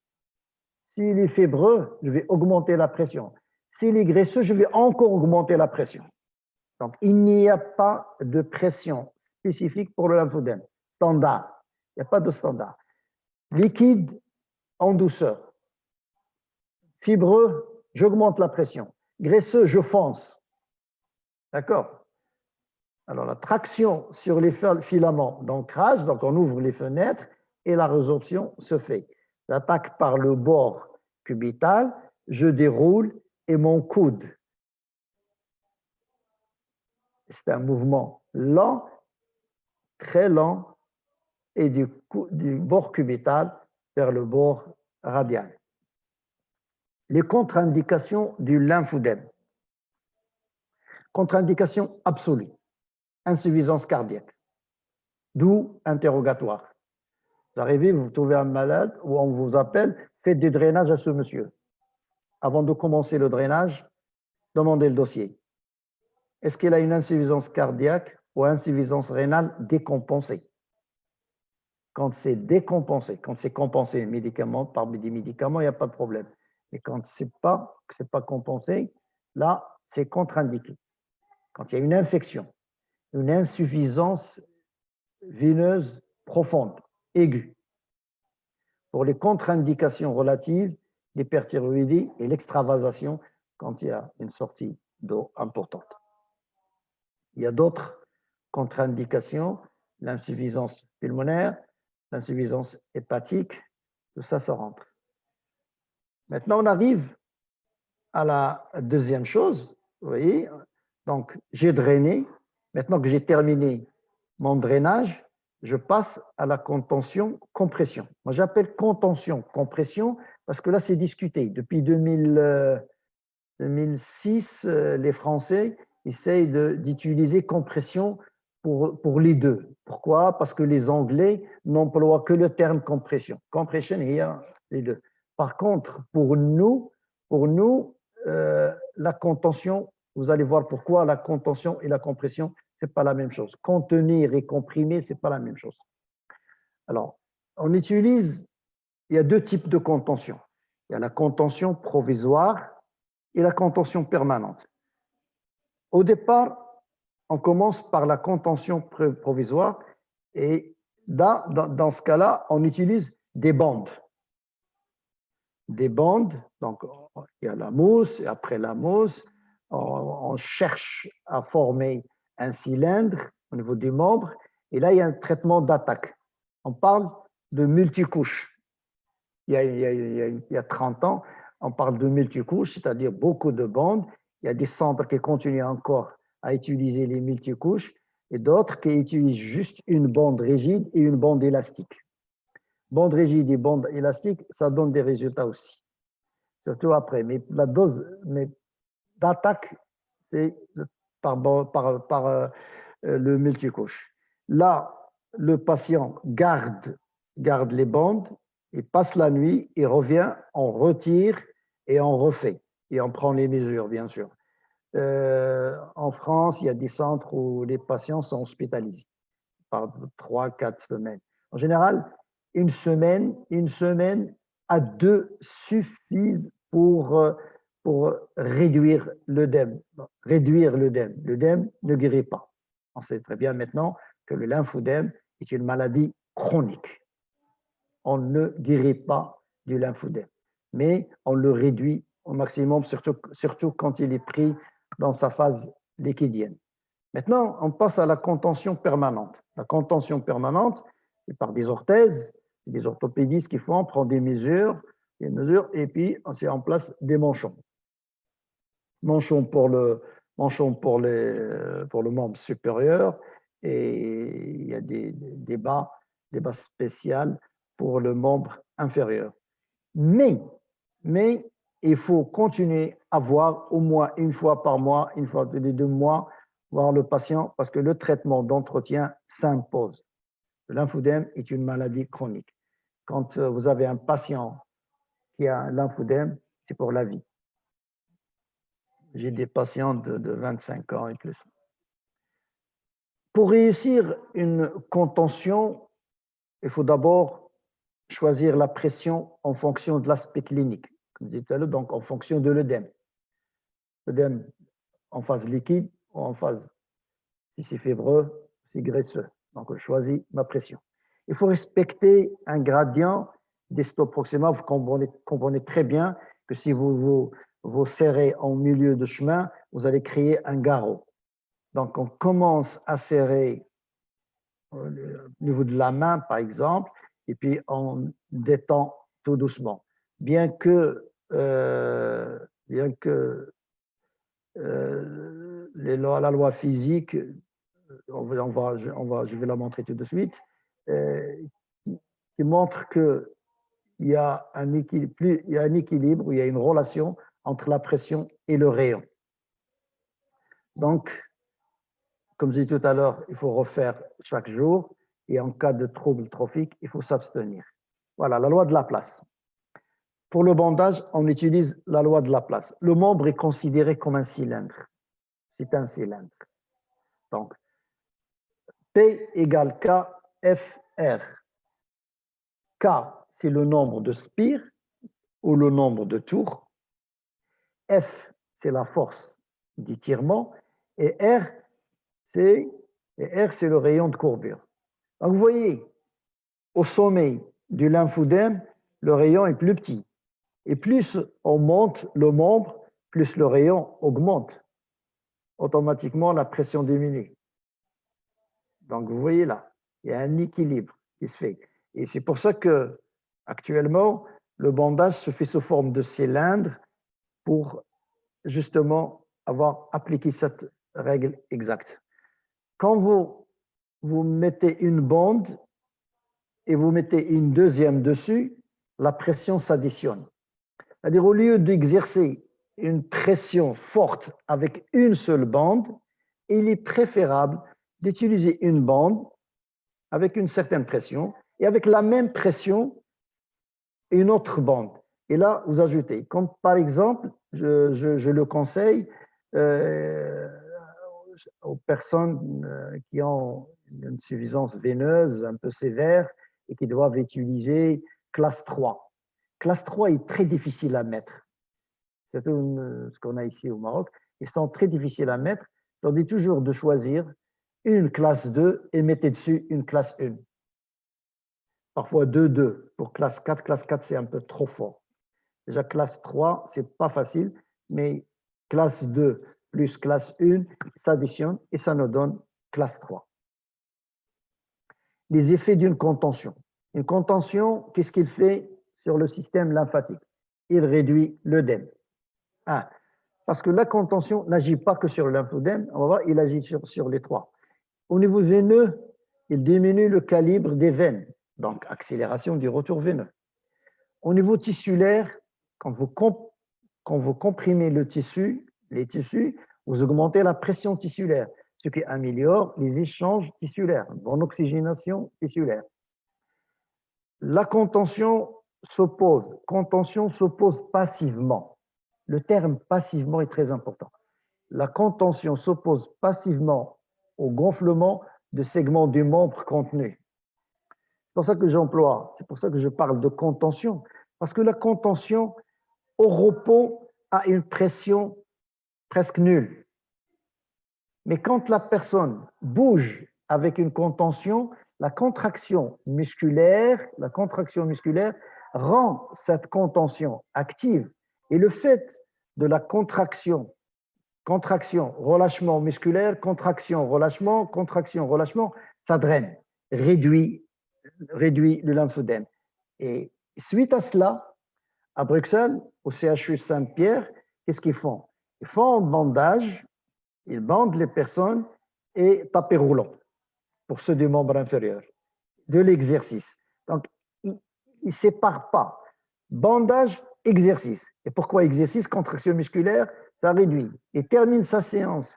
S'il est fibreux, je vais augmenter la pression. S'il est graisseux, je vais encore augmenter la pression. Donc, il n'y a pas de pression spécifique pour le lymphodème. Standard. Il n'y a pas de standard. Liquide, en douceur. Fibreux, j'augmente la pression. Graisseux, je fonce. D'accord? Alors, la traction sur les filaments d'ancrage, donc on ouvre les fenêtres et la résorption se fait. J'attaque par le bord cubital, je déroule et mon coude. C'est un mouvement lent, très lent, et du bord cubital vers le bord radial. Les contre-indications du lymphodème. Contre-indication absolue. Insuffisance cardiaque. D'où interrogatoire. Vous arrivez, vous trouvez un malade ou on vous appelle, faites du drainage à ce monsieur. Avant de commencer le drainage, demandez le dossier. Est-ce qu'il a une insuffisance cardiaque ou insuffisance rénale décompensée? Quand c'est décompensé, quand c'est compensé médicament par des médicaments, il n'y a pas de problème. Mais quand c'est pas compensé, là, c'est contre-indiqué. Quand il y a une infection, une insuffisance veineuse profonde, aiguë. Pour les contre-indications relatives, l'hyperthyroïdie et l'extravasation quand il y a une sortie d'eau importante. Il y a d'autres contre-indications, l'insuffisance pulmonaire, l'insuffisance hépatique, tout ça, ça rentre. Maintenant, on arrive à la deuxième chose, vous voyez. Donc, j'ai drainé. Maintenant que j'ai terminé mon drainage, je passe à la contention-compression. Moi, j'appelle contention-compression parce que là, c'est discuté. Depuis 2006, les Français essayent d'utiliser compression pour les deux. Pourquoi? Parce que les Anglais n'emploient que le terme compression. Compression, il y a les deux. Par contre, pour nous, la contention, vous allez voir pourquoi la contention et la compression, ce n'est pas la même chose. Contenir et comprimer, ce n'est pas la même chose. Alors, il y a deux types de contention. Il y a la contention provisoire et la contention permanente. Au départ, on commence par la contention provisoire et dans ce cas-là, on utilise des bandes. Des bandes, donc il y a la mousse, et après la mousse, on cherche à former un cylindre au niveau des membres, et là, il y a un traitement d'attaque. On parle de multicouches. Il y a 30 ans, on parle de multicouches, c'est-à-dire beaucoup de bandes. Il y a des centres qui continuent encore à utiliser les multicouches et d'autres qui utilisent juste une bande rigide et une bande élastique. Bande rigide et bande élastique, ça donne des résultats aussi, surtout après. Mais la dose d'attaque, c'est par le multicouche. Là, le patient garde les bandes, il passe la nuit, il revient, on retire et on refait. Et on prend les mesures, bien sûr. En France, il y a des centres où les patients sont hospitalisés par 3-4 semaines. En général, une semaine à 2 suffisent pour réduire l'œdème. L'œdème ne guérit pas. On sait très bien maintenant que le lymphodème est une maladie chronique. On ne guérit pas du lymphodème, mais on le réduit au maximum, surtout quand il est pris dans sa phase liquidienne. Maintenant, on passe à la contention permanente. La contention permanente, c'est par des orthèses, des orthopédistes qui font, on prend des mesures, et puis on met en place des manchons. Manchons pour le membre supérieur, et il y a des bas spéciales pour le membre inférieur. Mais il faut continuer à voir au moins une fois par mois, une fois tous les 2 mois, voir le patient parce que le traitement d'entretien s'impose. Le lymphodème est une maladie chronique. Quand vous avez un patient qui a un lymphodème, c'est pour la vie. J'ai des patients de 25 ans et plus. Pour réussir une contention, il faut d'abord choisir la pression en fonction de l'aspect clinique, comme je disais tout à l'heure, donc en fonction de l'œdème. L'œdème en phase liquide ou en phase, si c'est fibreux, si graisseux. Donc, je choisis ma pression. Il faut respecter un gradient d'esto-proximal. Vous comprenez très bien que si vous serrez en milieu de chemin, vous allez créer un garrot. Donc, on commence à serrer au niveau de la main, par exemple, et puis on détend tout doucement. Bien que la loi physique, je vais la montrer tout de suite, qui montre qu'il y a un équilibre, il y a une relation entre la pression et le rayon. Donc, comme je disais tout à l'heure, il faut refaire chaque jour et en cas de trouble trophique, il faut s'abstenir. Voilà, la loi de Laplace. Pour le bandage, on utilise la loi de Laplace. Le membre est considéré comme un cylindre. C'est un cylindre. Donc, P égale K, F, R. K, c'est le nombre de spires ou le nombre de tours. F, c'est la force d'étirement. Et R, c'est le rayon de courbure. Donc, vous voyez, au sommet du lymphodème, le rayon est plus petit. Et plus on monte le membre, plus le rayon augmente. Automatiquement, la pression diminue. Donc, vous voyez là, il y a un équilibre qui se fait. Et c'est pour ça que, actuellement, le bandage se fait sous forme de cylindre pour justement avoir appliqué cette règle exacte. Quand vous mettez une bande et vous mettez une deuxième dessus, la pression s'additionne. C'est-à-dire, au lieu d'exercer une pression forte avec une seule bande, il est préférable d'utiliser une bande avec une certaine pression et avec la même pression, une autre bande. Et là, vous ajoutez. Comme par exemple, je le conseille aux personnes qui ont une insuffisance veineuse un peu sévère et qui doivent utiliser classe 3. Classe 3 est très difficile à mettre. C'est ce qu'on a ici au Maroc. Ils sont très difficiles à mettre. On dit toujours de choisir une classe 2 et mettez dessus une classe 1. Parfois 2. Pour classe 4, c'est un peu trop fort. Déjà, classe 3, c'est pas facile, mais classe 2 plus classe 1 s'additionne et ça nous donne classe 3. les effets d'une contention. Une contention, qu'est-ce qu'il fait sur le système lymphatique? Il réduit l'œdème. Ah, parce que la contention n'agit pas que sur le lymphodème, on va voir, il agit sur les trois. Au niveau veineux, il diminue le calibre des veines, donc accélération du retour veineux. Au niveau tissulaire, quand vous comprimez les tissus, vous augmentez la pression tissulaire, ce qui améliore les échanges tissulaires, bonne oxygénation tissulaire. La contention s'oppose passivement. Le terme passivement est très important. La contention s'oppose passivement au gonflement de segments du membre contenu. C'est pour ça que c'est pour ça que je parle de contention, parce que la contention au repos a une pression presque nulle. Mais quand la personne bouge avec une contention, la contraction musculaire rend cette contention active. Et le fait de la contraction, relâchement musculaire, contraction, relâchement, ça draine, réduit le lymphodème. Et suite à cela, à Bruxelles, au CHU Saint-Pierre, qu'est-ce qu'ils font? Ils font un bandage, ils bandent les personnes et tapis roulant pour ceux du membre inférieur, de l'exercice. Donc, ils ne séparent pas. Bandage, exercice. Et pourquoi exercice? Contraction musculaire, ça réduit. Il termine sa séance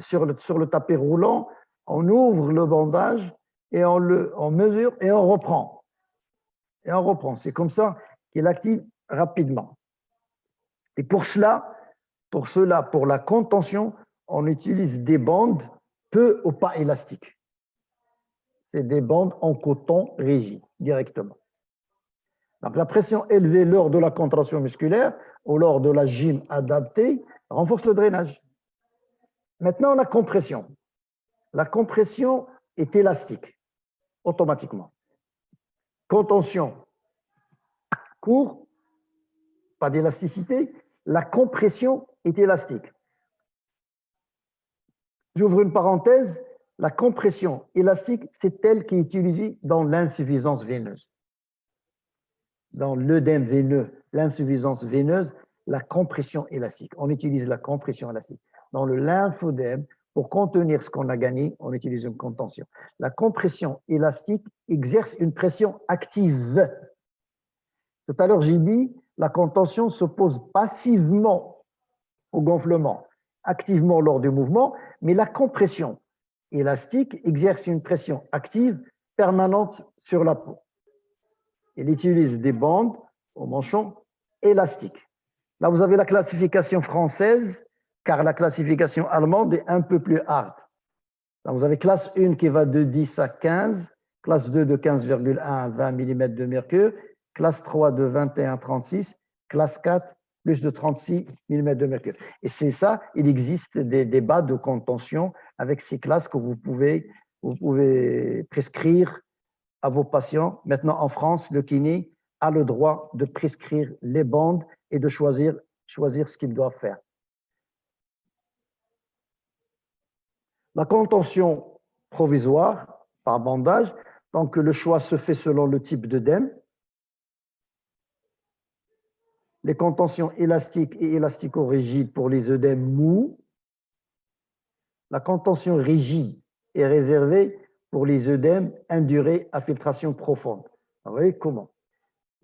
sur le tapis roulant, on ouvre le bandage et on mesure et on reprend. C'est comme ça qu'il active rapidement. Et pour la contention, on utilise des bandes peu ou pas élastiques. C'est des bandes en coton rigide, directement. Donc, la pression élevée lors de la contraction musculaire ou lors de la gym adaptée renforce le drainage. Maintenant, la compression. La compression est élastique, automatiquement. Contention, court, pas d'élasticité. La compression est élastique. J'ouvre une parenthèse. La compression élastique, c'est elle qui est utilisée dans l'insuffisance veineuse. Dans l'œdème veineux, l'insuffisance veineuse, la compression élastique. On utilise la compression élastique. Dans le lymphodème, pour contenir ce qu'on a gagné, on utilise une contention. La compression élastique exerce une pression active. Tout à l'heure, j'ai dit, la contention s'oppose passivement au gonflement, activement lors du mouvement, mais la compression élastique exerce une pression active permanente sur la peau. Il utilise des bandes au manchon élastiques. Là, vous avez la classification française, car la classification allemande est un peu plus hard. Là, vous avez classe 1 qui va de 10 à 15, classe 2 de 15,1 à 20 mm de mercure, classe 3 de 21 à 36, classe 4 plus de 36 mm de mercure. Et c'est ça, il existe des débats de contention avec ces classes que vous pouvez prescrire à vos patients. Maintenant, en France, le kiné a le droit de prescrire les bandes et de choisir ce qu'il doit faire. La contention provisoire par bandage, donc le choix se fait selon le type d'œdème. Les contentions élastiques et élastico-rigides pour les œdèmes mous. La contention rigide est réservée pour les œdèmes indurés à filtration profonde. Vous voyez comment?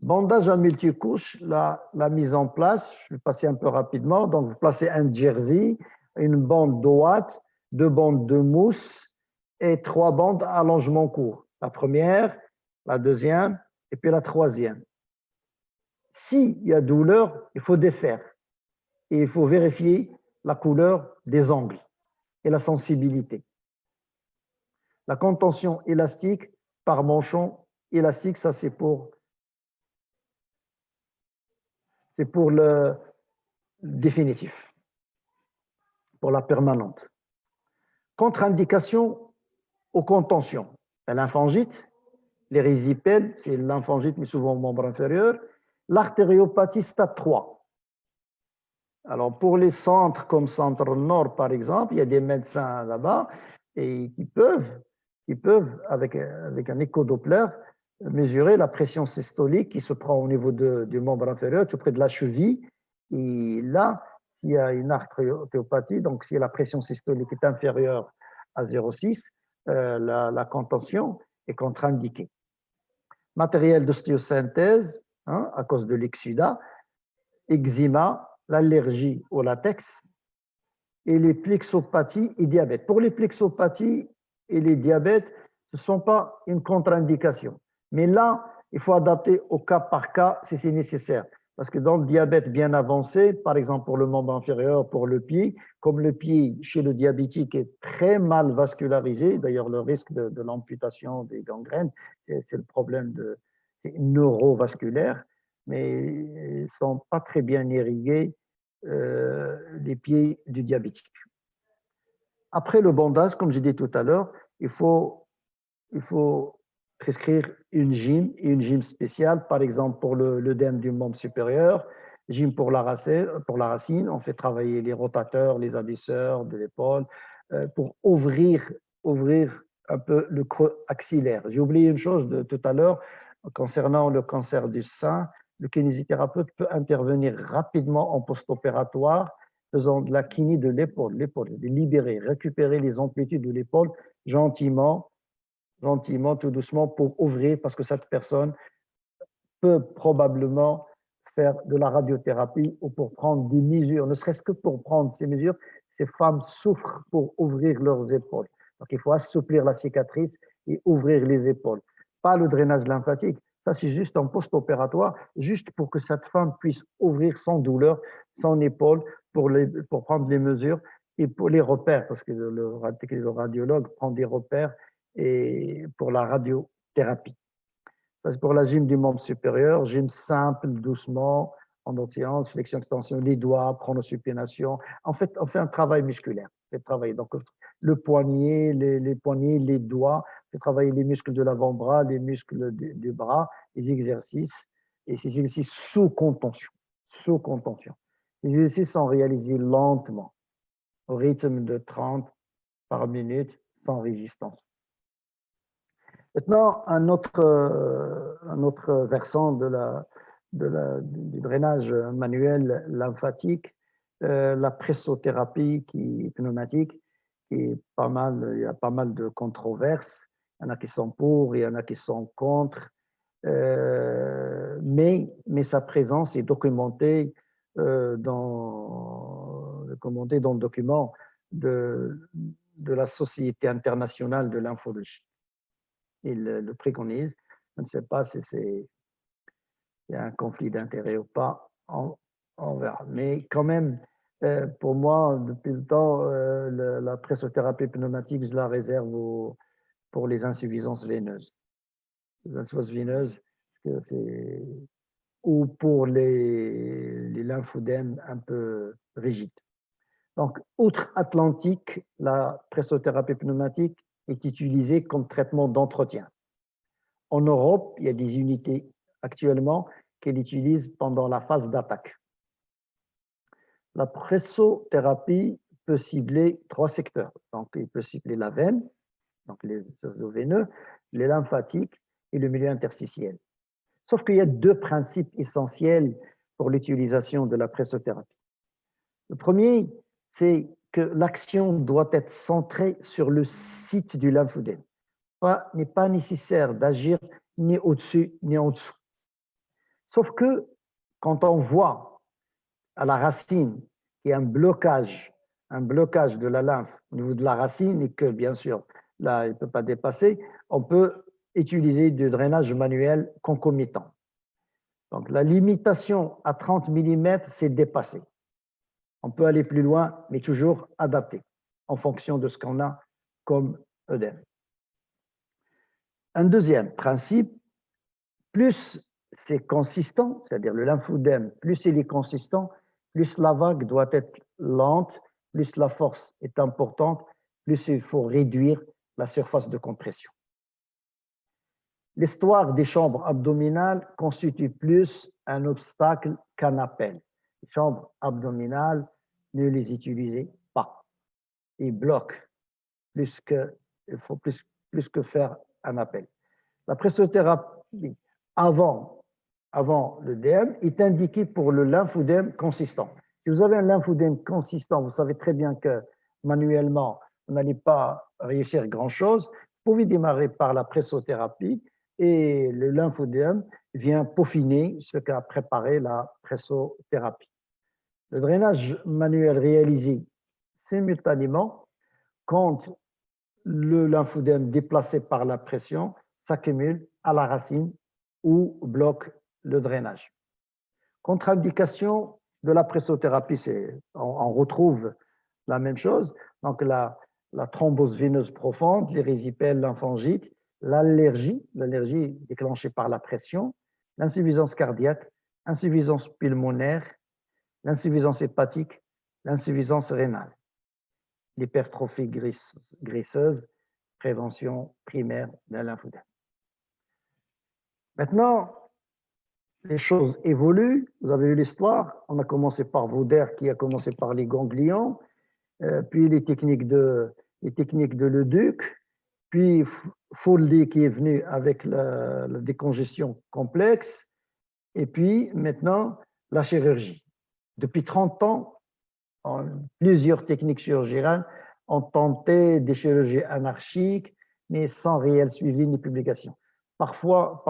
Bandage à multicouche, la mise en place, je vais passer un peu rapidement. Donc, vous placez un jersey, une bande d'OAT, 2 bandes de mousse et 3 bandes à allongement court. La première, la deuxième et puis la troisième. S'il y a douleur, il faut défaire et il faut vérifier la couleur des angles et la sensibilité. La contention élastique par manchon élastique, ça c'est pour le définitif, pour la permanente. Contre-indication aux contentions. La lymphangite, les résipèdes, c'est le lymphangite mais souvent au membre inférieur. L'artériopathie stade 3. Alors, pour les centres comme Centre Nord, par exemple, il y a des médecins là-bas et qui peuvent qui peuvent, avec un écho-Doppler, mesurer la pression systolique qui se prend au niveau du membre inférieur, tout près de la cheville. Et là, s'il y a une artériopathie, donc si la pression systolique est inférieure à 0,6, la contention est contre-indiquée. Matériel d'ostéosynthèse, hein, à cause de l'exudat, eczéma, l'allergie au latex et les plexopathies et diabète. Pour les plexopathies et les diabètes, ce ne sont pas une contre-indication. Mais là, il faut adapter au cas par cas si c'est nécessaire. Parce que dans le diabète bien avancé, par exemple pour le membre inférieur, pour le pied, comme le pied chez le diabétique est très mal vascularisé, d'ailleurs le risque de l'amputation des gangrènes, c'est le problème neurovasculaire, mais ils ne sont pas très bien irrigués, les pieds du diabétique. Après le bandage, comme j'ai dit tout à l'heure, il faut prescrire une gym spéciale, par exemple pour l'œdème du membre supérieur, gym pour la racine, on fait travailler les rotateurs, les adducteurs de l'épaule pour ouvrir un peu le creux axillaire. J'ai oublié une chose tout à l'heure concernant le cancer du sein. Le kinésithérapeute peut intervenir rapidement en post-opératoire, faisant de la kiné de l'épaule, de libérer, récupérer les amplitudes de l'épaule gentiment, tout doucement pour ouvrir, parce que cette personne peut probablement faire de la radiothérapie ou pour prendre des mesures, ne serait-ce que pour prendre ces mesures. Ces femmes souffrent pour ouvrir leurs épaules. Donc, il faut assouplir la cicatrice et ouvrir les épaules. Pas le drainage lymphatique, ça c'est juste en post-opératoire, juste pour que cette femme puisse ouvrir sans douleur son épaule pour prendre les mesures et pour les repères, parce que le radiologue prend des repères et pour la radiothérapie. Ça, c'est pour la gym du membre supérieur, gym simple, doucement, en autre séance, flexion, extension, les doigts, pronosupination. En fait, on fait un travail musculaire. Donc, le poignet, les poignets, les doigts, on fait travailler les muscles de l'avant-bras, les muscles du bras, les exercices, et ces exercices sous contention. Les exercices sont réalisés lentement, au rythme de 30 par minute, sans résistance. Maintenant, un autre versant du drainage manuel lymphatique, la pressothérapie pneumatique, qui est pas mal, il y a pas mal de controverses. Il y en a qui sont pour, il y en a qui sont contre, mais sa présence est documentée dans le document de la Société internationale de lymphologie. Il le préconise. Je ne sais pas si il y a un conflit d'intérêt ou pas, on verra. Mais quand même, pour moi, depuis le temps, la pressothérapie pneumatique, je la réserve pour les insuffisances veineuses. Les insuffisances veineuses, ou pour les lymphodèmes un peu rigides. Donc, outre-Atlantique, la pressothérapie pneumatique est utilisée comme traitement d'entretien. En Europe, il y a des unités actuellement qui l'utilisent pendant la phase d'attaque. La pressothérapie peut cibler 3 secteurs. Donc, il peut cibler la veine, donc les vaisseaux veineux, les lymphatiques et le milieu interstitiel. Sauf qu'il y a 2 principes essentiels pour l'utilisation de la pressothérapie. Le premier, c'est que l'action doit être centrée sur le site du lymphodème. Il n'est pas nécessaire d'agir ni au-dessus ni en dessous. Sauf que quand on voit à la racine qu'il y a un blocage de la lymphe au niveau de la racine et que, bien sûr, là, il ne peut pas dépasser, on peut utiliser du drainage manuel concomitant. Donc, la limitation à 30 mm, c'est dépassé. On peut aller plus loin, mais toujours adapté en fonction de ce qu'on a comme œdème. Un deuxième principe, plus c'est consistant, c'est-à-dire le lymphodème, plus il est consistant, plus la vague doit être lente, plus la force est importante, plus il faut réduire la surface de compression. L'histoire des chambres abdominales constitue plus un obstacle qu'un appel. Les chambres abdominales, ne les utilisez pas. Ils bloquent il faut plus plus que faire un appel. La pressothérapie avant l'œdème est indiquée pour le lymphodème consistant. Si vous avez un lymphodème consistant, vous savez très bien que manuellement, vous n'allez pas réussir grand-chose. Vous pouvez démarrer par la pressothérapie et le lymphodème vient peaufiner ce qu'a préparé la pressothérapie. Le drainage manuel réalisé simultanément quand le lymphodème déplacé par la pression s'accumule à la racine ou bloque le drainage. Contre-indication de la pressothérapie, on retrouve la même chose. Donc la thrombose veineuse profonde, l'érysipèle lymphangite, l'allergie déclenchée par la pression, l'insuffisance cardiaque, insuffisance pulmonaire, l'insuffisance hépatique, l'insuffisance rénale, l'hypertrophie graisseuse, prévention primaire d'un lymphodème. Maintenant, les choses évoluent. Vous avez eu l'histoire. On a commencé par Vauder qui a commencé par les ganglions, puis les techniques de Leduc, puis Foley qui est venu avec la décongestion complexe, et puis maintenant la chirurgie. Depuis 30 ans, plusieurs techniques chirurgicales ont tenté des chirurgies anarchiques, mais sans réel suivi ni publication. Parfois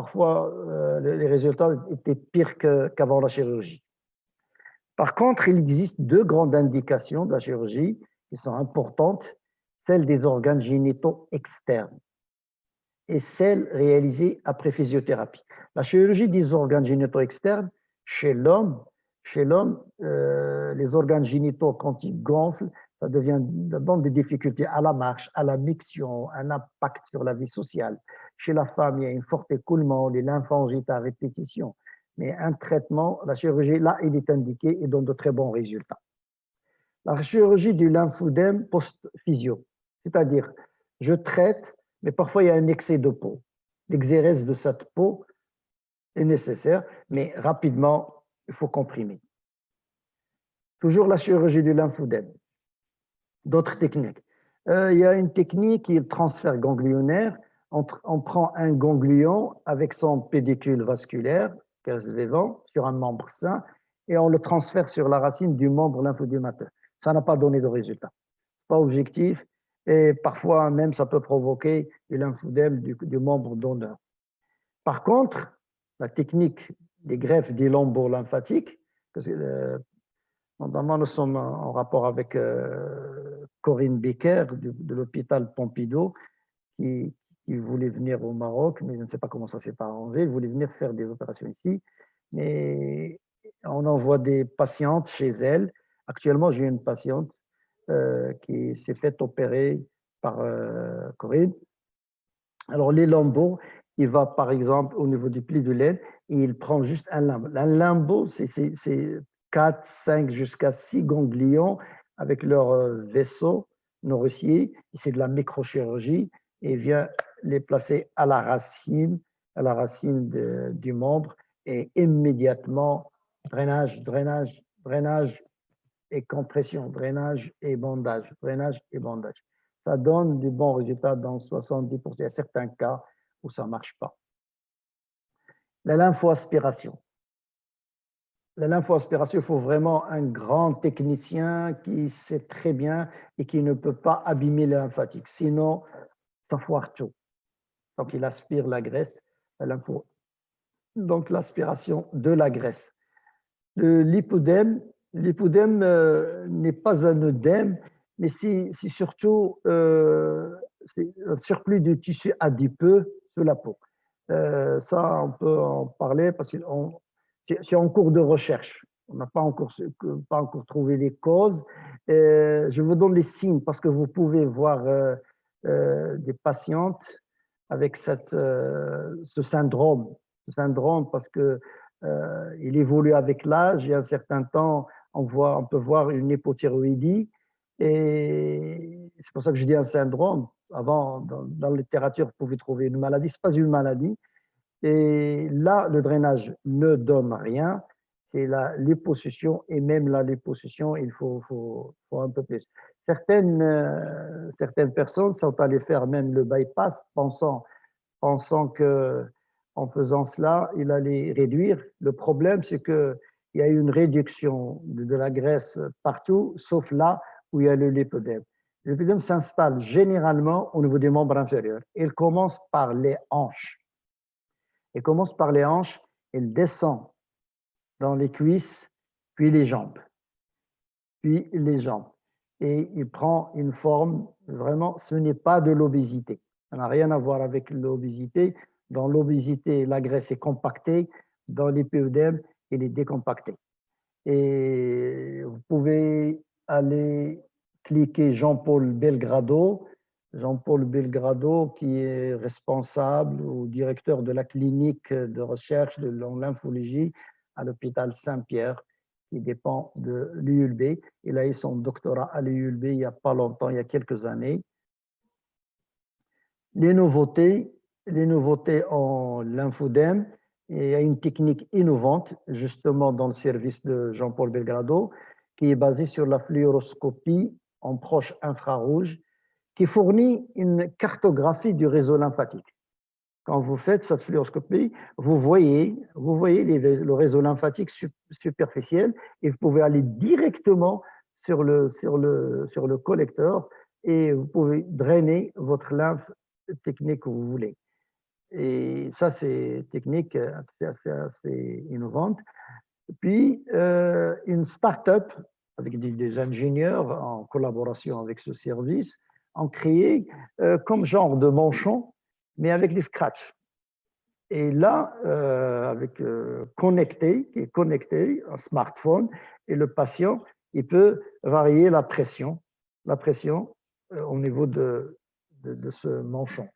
les résultats étaient pires qu'avant la chirurgie. Par contre, il existe deux grandes indications de la chirurgie qui sont importantes, celle des organes génitaux externes et celle réalisée après physiothérapie. La chirurgie des organes génitaux externes, chez l'homme, les organes génitaux, quand ils gonflent, ça donne des difficultés à la marche, à la miction, un impact sur la vie sociale. Chez la femme, il y a un fort écoulement, les lymphangites à répétition. Mais un traitement, la chirurgie, là, il est indiqué et donne de très bons résultats. La chirurgie du lymphodème post-physio, c'est-à-dire, je traite, mais parfois il y a un excès de peau. L'exérèse de cette peau est nécessaire, mais rapidement, il faut comprimer. Toujours la chirurgie du lymphodème. D'autres techniques. Il y a une technique qui est le transfert ganglionnaire. On prend un ganglion avec son pédicule vasculaire, vivant, sur un membre sain, et on le transfère sur la racine du membre lymphodémateur. Ça n'a pas donné de résultat. Pas objectif, et parfois même ça peut provoquer le lymphodème du membre donneur. Par contre, la technique des greffes des lambeaux lymphatiques, notamment nous sommes en rapport avec Corinne Becker de l'hôpital Pompidou qui voulait venir au Maroc, mais je ne sais pas comment ça s'est arrangé. Elle voulait venir faire des opérations ici, mais on envoie des patientes chez elle. Actuellement, j'ai une patiente qui s'est fait opérer par Corinne. Alors, les lambeaux, il va par exemple au niveau du pli de l'aine et il prend juste un lambeau. Un lambeau, c'est 4, 5 jusqu'à 6 ganglions avec leur vaisseau nourricier. C'est de la microchirurgie et vient les placer à la racine du membre et immédiatement drainage et compression, drainage et bandage. Ça donne du bons résultats dans 70%. Il y a certains cas où ça ne marche pas. La lymphoaspiration. La lymphoaspiration, il faut vraiment un grand technicien qui sait très bien et qui ne peut pas abîmer les lymphatiques. Sinon, ça foire tout. Donc, il aspire la graisse, donc l'aspiration de la graisse. L'hypodème n'est pas un œdème, mais c'est surtout c'est un surplus de tissu adipeux sur la peau. Ça, on peut en parler parce que c'est en cours de recherche. On n'a pas encore trouvé les causes. Je vous donne les signes parce que vous pouvez voir des patientes avec ce syndrome. Parce que il évolue avec l'âge et à un certain temps, on peut voir une hypothyroïdie. Et c'est pour ça que je dis un syndrome. Avant, dans la littérature, vous pouvez trouver une maladie. Ce n'est pas une maladie. Et là, le drainage ne donne rien. C'est la liposuction. Et même la liposuction, il faut un peu plus. certaines personnes sont allées faire même le bypass, pensant que en faisant cela, il allait réduire. Le problème, c'est qu'il y a une réduction de la graisse partout, sauf là où il y a le lipœdème. Le lipœdème s'installe généralement au niveau des membres inférieurs. Il commence par les hanches. Il commence par les hanches, il descend dans les cuisses, puis les jambes. Puis les jambes. Et il prend une forme, vraiment, ce n'est pas de l'obésité. Ça n'a rien à voir avec l'obésité. Dans l'obésité, la graisse est compactée. Dans l'hypodème, elle est décompactée. Et vous pouvez aller cliquer Jean-Paul Belgrado. Jean-Paul Belgrado, qui est responsable ou directeur de la clinique de recherche de lymphologie à l'hôpital Saint-Pierre, qui dépend de l'ULB. Il a eu son doctorat à l'ULB il n'y a pas longtemps, il y a quelques années. Les nouveautés en lymphodème, il y a une technique innovante, justement dans le service de Jean-Paul Belgrado, qui est basée sur la fluoroscopie en proche infrarouge, qui fournit une cartographie du réseau lymphatique. Quand vous faites cette fluoroscopie, vous voyez le réseau lymphatique superficiel et vous pouvez aller directement sur le collecteur et vous pouvez drainer votre lymphe technique que vous voulez. Et ça, c'est technique assez innovante. Puis, une start-up avec des ingénieurs en collaboration avec ce service ont créé comme genre de manchon, mais avec des scratchs. Et là, avec connecté, un smartphone, et le patient, il peut varier la pression au niveau de ce manchon.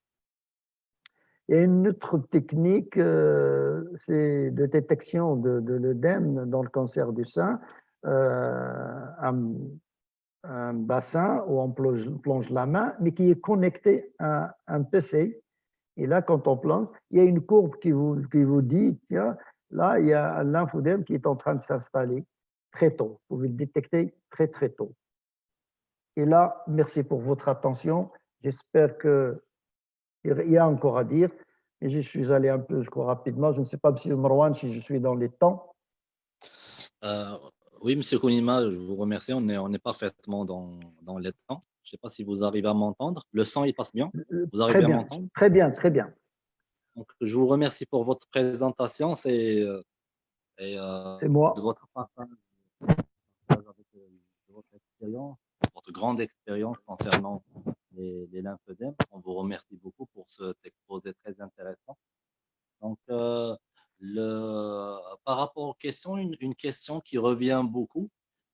Il y a une autre technique, c'est de détection de l'œdème dans le cancer du sein, un bassin où on plonge la main, mais qui est connecté à un PC. Et là, quand on plonge, il y a une courbe qui vous dit, tiens, là, il y a un lymphodème qui est en train de s'installer très tôt. Vous pouvez le détecter très, très tôt. Et là, merci pour votre attention. J'espère qu'il y a encore à dire. Et je suis allé un peu, je crois, rapidement. Je ne sais pas, M. Marwan, si je suis dans les temps. Oui, M. Kounima, je vous remercie. On est parfaitement dans les temps. Je ne sais pas si vous arrivez à m'entendre. Le son, il passe bien? Vous arrivez à m'entendre? Très bien, très bien. Donc, je vous remercie pour votre présentation et moi. De votre partage avec votre expérience, votre grande expérience concernant les lymphodèmes. On vous remercie beaucoup pour cet exposé très intéressant. Donc, par rapport aux questions, une question qui revient beaucoup,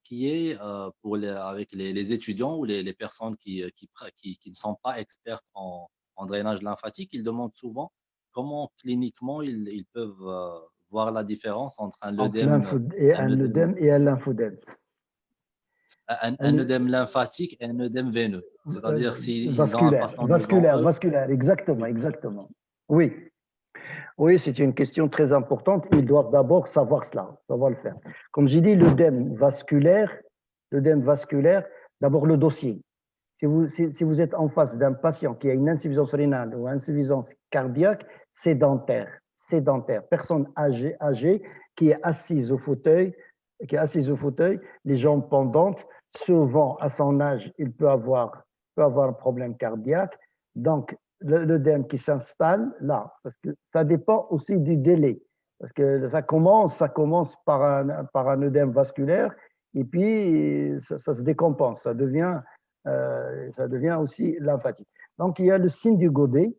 qui est avec les étudiants ou les personnes qui ne sont pas expertes en drainage lymphatique, ils demandent souvent comment cliniquement ils peuvent voir la différence entre un œdème et un lymphodème. Un œdème lymphatique et un œdème veineux. C'est-à-dire s'ils vasculaire, exactement. Oui, c'est une question très importante. Ils doivent d'abord savoir cela, savoir le faire. Comme j'ai dit, l'œdème vasculaire, d'abord le dossier. Si vous êtes en face d'un patient qui a une insuffisance rénale ou insuffisance cardiaque sédentaire, personne âgée qui est assise au fauteuil, les jambes pendantes, souvent à son âge, il peut avoir un problème cardiaque. Donc, l'œdème qui s'installe là, parce que ça dépend aussi du délai, parce que ça commence par un œdème vasculaire et puis ça se décompense, ça devient aussi lymphatique. Donc il y a le signe du Godet,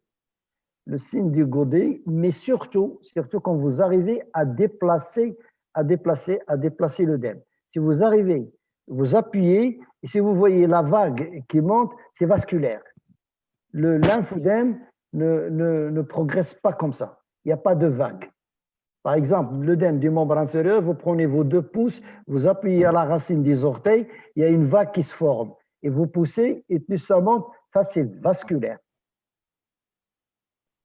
mais surtout quand vous arrivez à déplacer l'œdème. Si vous arrivez, vous appuyez et si vous voyez la vague qui monte, c'est vasculaire. Le lymphodème ne progresse pas comme ça. Il n'y a pas de vague. Par exemple, l'œdème du membre inférieur, vous prenez vos 2 pouces, vous appuyez à la racine des orteils, il y a une vague qui se forme. Et vous poussez, et plus ça monte, ça c'est vasculaire.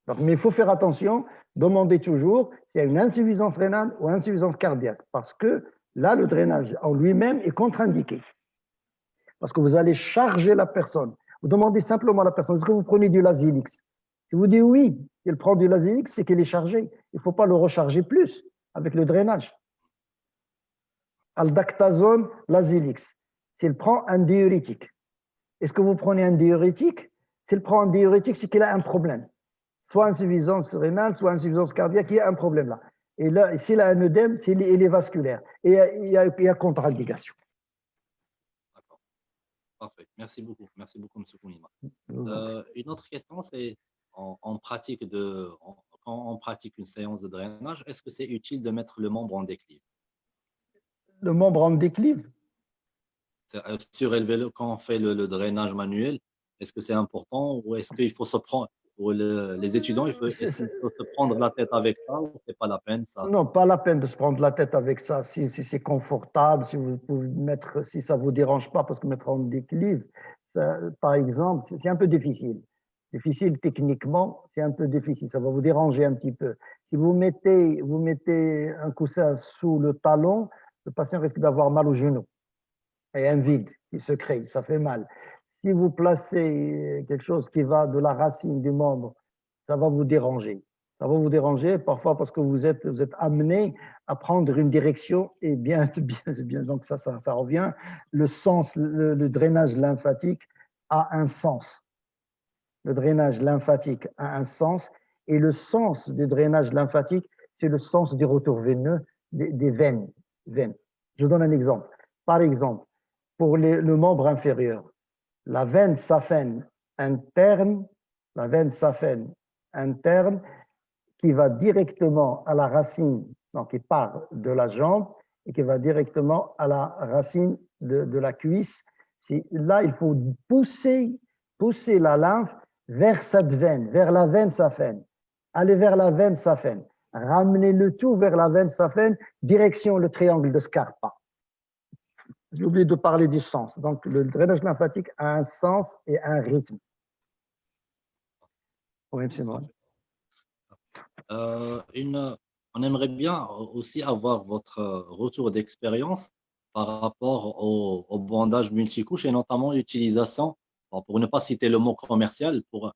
Donc, mais il faut faire attention, demandez toujours s'il y a une insuffisance rénale ou insuffisance cardiaque, parce que là, le drainage en lui-même est contre-indiqué. parce que vous allez charger la personne. Vous demandez simplement à la personne, est-ce que vous prenez du Lasix? Si vous dites oui, il prend du Lasix, c'est qu'il est chargé. Il ne faut pas le recharger plus avec le drainage. Aldactazone, Lasix. S'il prend un diurétique, est-ce que vous prenez un diurétique? S'il prend un diurétique, c'est qu'il a un problème. Soit insuffisance rénale, soit insuffisance cardiaque, il y a un problème là. Et là, s'il a un œdème, il est vasculaire. Et il y a contre-indication. D'accord. Parfait. Merci beaucoup, M. Kounima. Une autre question, c'est quand on pratique une séance de drainage, est-ce que c'est utile de mettre le membre en déclive? Le membre en déclive? Surélever quand on fait le drainage manuel, est-ce que c'est important ou est-ce qu'il faut se prendre, pour les étudiants, est-ce qu'il faut se prendre la tête avec ça ou c'est pas la peine ça? Non, pas la peine de se prendre la tête avec ça. Si c'est confortable, si vous pouvez mettre, si ça vous dérange pas, parce que mettre en déclive, ça, par exemple, c'est un peu difficile. Difficile techniquement, c'est un peu difficile. Ça va vous déranger un petit peu. Si vous mettez un coussin sous le talon, le patient risque d'avoir mal au genou. Et un vide qui se crée, ça fait mal. Si vous placez quelque chose qui va de la racine du membre, ça va vous déranger. Ça va vous déranger parfois parce que vous êtes amené à prendre une direction et bien. Donc ça revient. Le sens, le drainage lymphatique a un sens. Le drainage lymphatique a un sens et le sens du drainage lymphatique, c'est le sens du retour veineux des veines. Je donne un exemple. Par exemple, pour le membre inférieur, la veine saphène interne, qui va directement à la racine, donc qui part de la jambe et qui va directement à la racine de la cuisse. Là, il faut pousser la lymphe vers cette veine, vers la veine saphène. Allez vers la veine saphène. Ramenez le tout vers la veine saphène, direction le triangle de Scarpa. J'ai oublié de parler du sens. Donc, le drainage lymphatique a un sens et un rythme. Oui, monsieur Mohamed. On aimerait bien aussi avoir votre retour d'expérience par rapport au bandage multicouche et notamment l'utilisation, pour ne pas citer le mot commercial, pour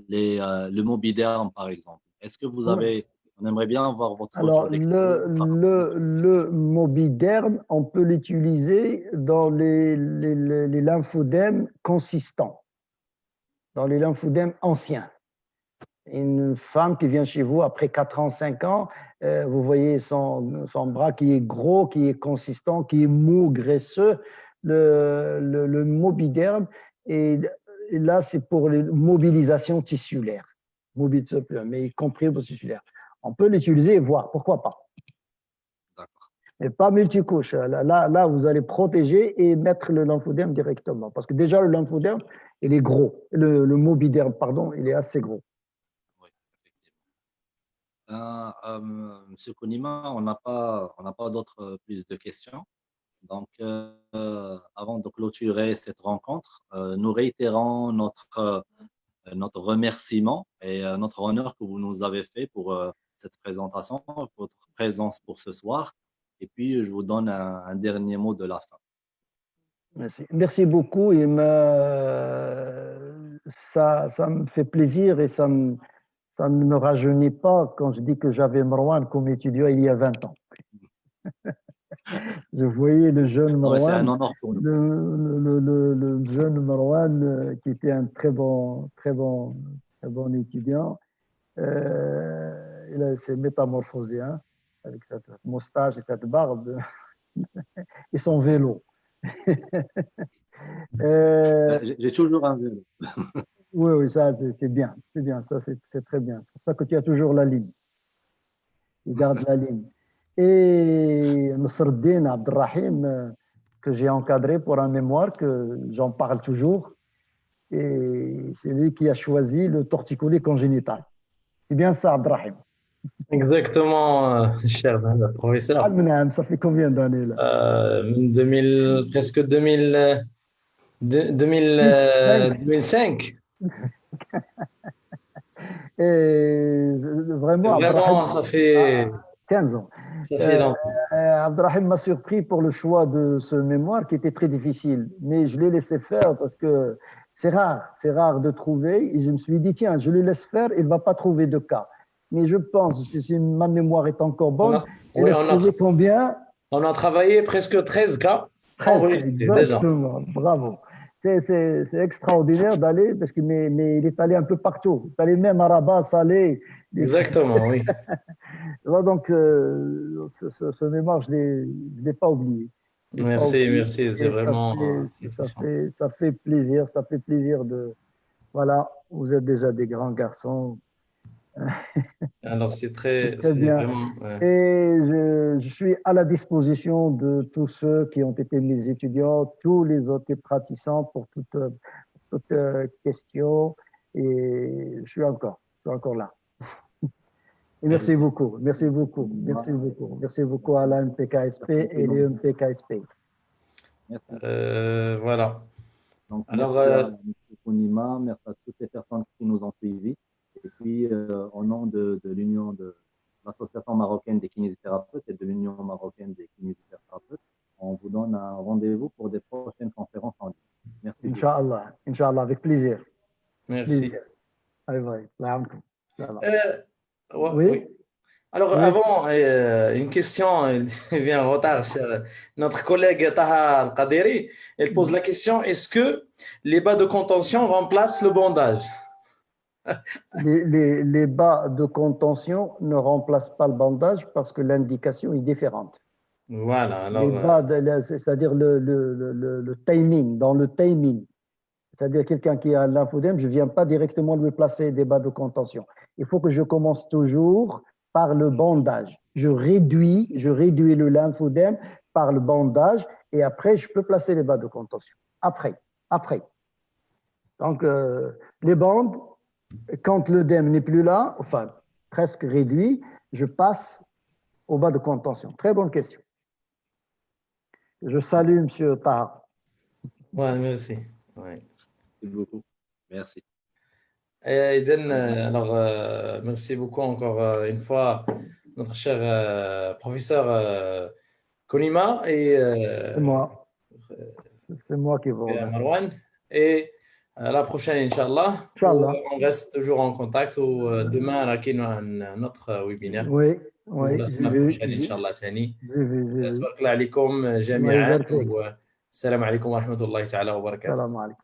le Mobiderm par exemple. Est-ce que vous avez, on aimerait bien avoir votre retour d'expérience? Le Mobiderm, on peut l'utiliser dans les lymphodèmes consistants, dans les lymphodèmes anciens. Une femme qui vient chez vous après 4 ans, 5 ans, vous voyez son bras qui est gros, qui est consistant, qui est mou, graisseux, le Mobiderm. Et là, c'est pour les mobilisations tissulaires, mais y compris tissulaires. On peut l'utiliser et voir, pourquoi pas. D'accord. Mais pas multicouche. Là, vous allez protéger et mettre le lymphodème directement. Parce que déjà, le lymphodème, il est gros. Le Mobiderm, pardon, il est assez gros. Monsieur Kounima, on n'a pas d'autres plus de questions. Donc, avant de clôturer cette rencontre, nous réitérons notre remerciement et notre honneur que vous nous avez fait pour cette présentation, votre présence pour ce soir. Et puis, je vous donne un dernier mot de la fin. Merci beaucoup. Et ça me fait plaisir et ça ne me rajeunit pas quand je dis que j'avais Marwan comme étudiant il y a 20 ans. Je voyais le jeune Marwan, c'est un honneur pour nous. le jeune Marwan qui était un très bon étudiant. Il s'est métamorphosé avec cette moustache et cette barbe et son vélo. J'ai toujours un vélo. Oui, ça c'est bien, ça c'est très bien. C'est pour ça que tu as toujours la ligne. Tu gardes la ligne. Et Nasreddin Abdelrahim, que j'ai encadré pour un mémoire, que j'en parle toujours, et c'est lui qui a choisi le torticolis congénital. C'est bien ça, Abdelrahim? Exactement, cher professeur. Ça fait combien d'années là? Presque 2005. Et vraiment, ça fait 15 ans. Ça fait longtemps. Abdelrahim m'a surpris pour le choix de ce mémoire qui était très difficile, mais je l'ai laissé faire parce que c'est rare de trouver. Et je me suis dit, tiens, je le laisse faire, il ne va pas trouver de cas. Mais je pense, si ma mémoire est encore bonne, il a trouvé combien? On a travaillé presque 13 cas. 13, exactement, déjà. Bravo. C'est extraordinaire d'aller, parce que, mais il est allé un peu partout. Il est allé même à Rabat, Salé. Exactement, oui. Donc, ce mémoire, je ne l'ai pas oublié. Merci, c'est vraiment... Ça fait plaisir, de... Voilà, vous êtes déjà des grands garçons. Alors, c'est très bien. Vraiment, ouais. Et je suis à la disposition de tous ceux qui ont été mes étudiants, tous les autres praticiens pour toute question. Et je suis encore là. Et merci beaucoup à la MPKSP et les MPKSP. Voilà. Donc, alors, merci à M. Kounima, merci à toutes les personnes qui nous ont suivis. Et puis, au nom de l'Union de l'Association marocaine des kinésithérapeutes et de l'Union marocaine des kinésithérapeutes, on vous donne un rendez-vous pour des prochaines conférences en ligne. Merci. Inch'Allah, avec plaisir. Merci. Oui. Alors, avant, une question, elle vient en retard. Notre collègue Taha Al-Qadiri, elle pose la question, est-ce que les bas de contention remplacent le bandage? Les bas de contention ne remplacent pas le bandage parce que l'indication est différente. Voilà. Alors, les bas, c'est-à-dire le timing, dans le timing. C'est-à-dire quelqu'un qui a un lymphodème, je ne viens pas directement lui placer des bas de contention. Il faut que je commence toujours par le bandage. Je réduis le lymphodème par le bandage et après, je peux placer les bas de contention. Après. Donc, les bandes, quand l'œdème n'est plus là, enfin, presque réduit, je passe au bas de contention. Très bonne question. Je salue M. Taha. Ouais, merci. Ouais. Merci beaucoup. Merci. Alors, merci beaucoup encore une fois, notre cher professeur Kounima et c'est moi qui vous remercie. Marwan. Et à la prochaine, Inch'Allah. On reste toujours en contact. Demain, on a notre webinaire. Oui. La semaine prochaine, Inch'Allah, Tani. تبارك الله عليكم جميعا. والسلام عليكم ورحمة الله تعالى وبركاته. السلام عليكم.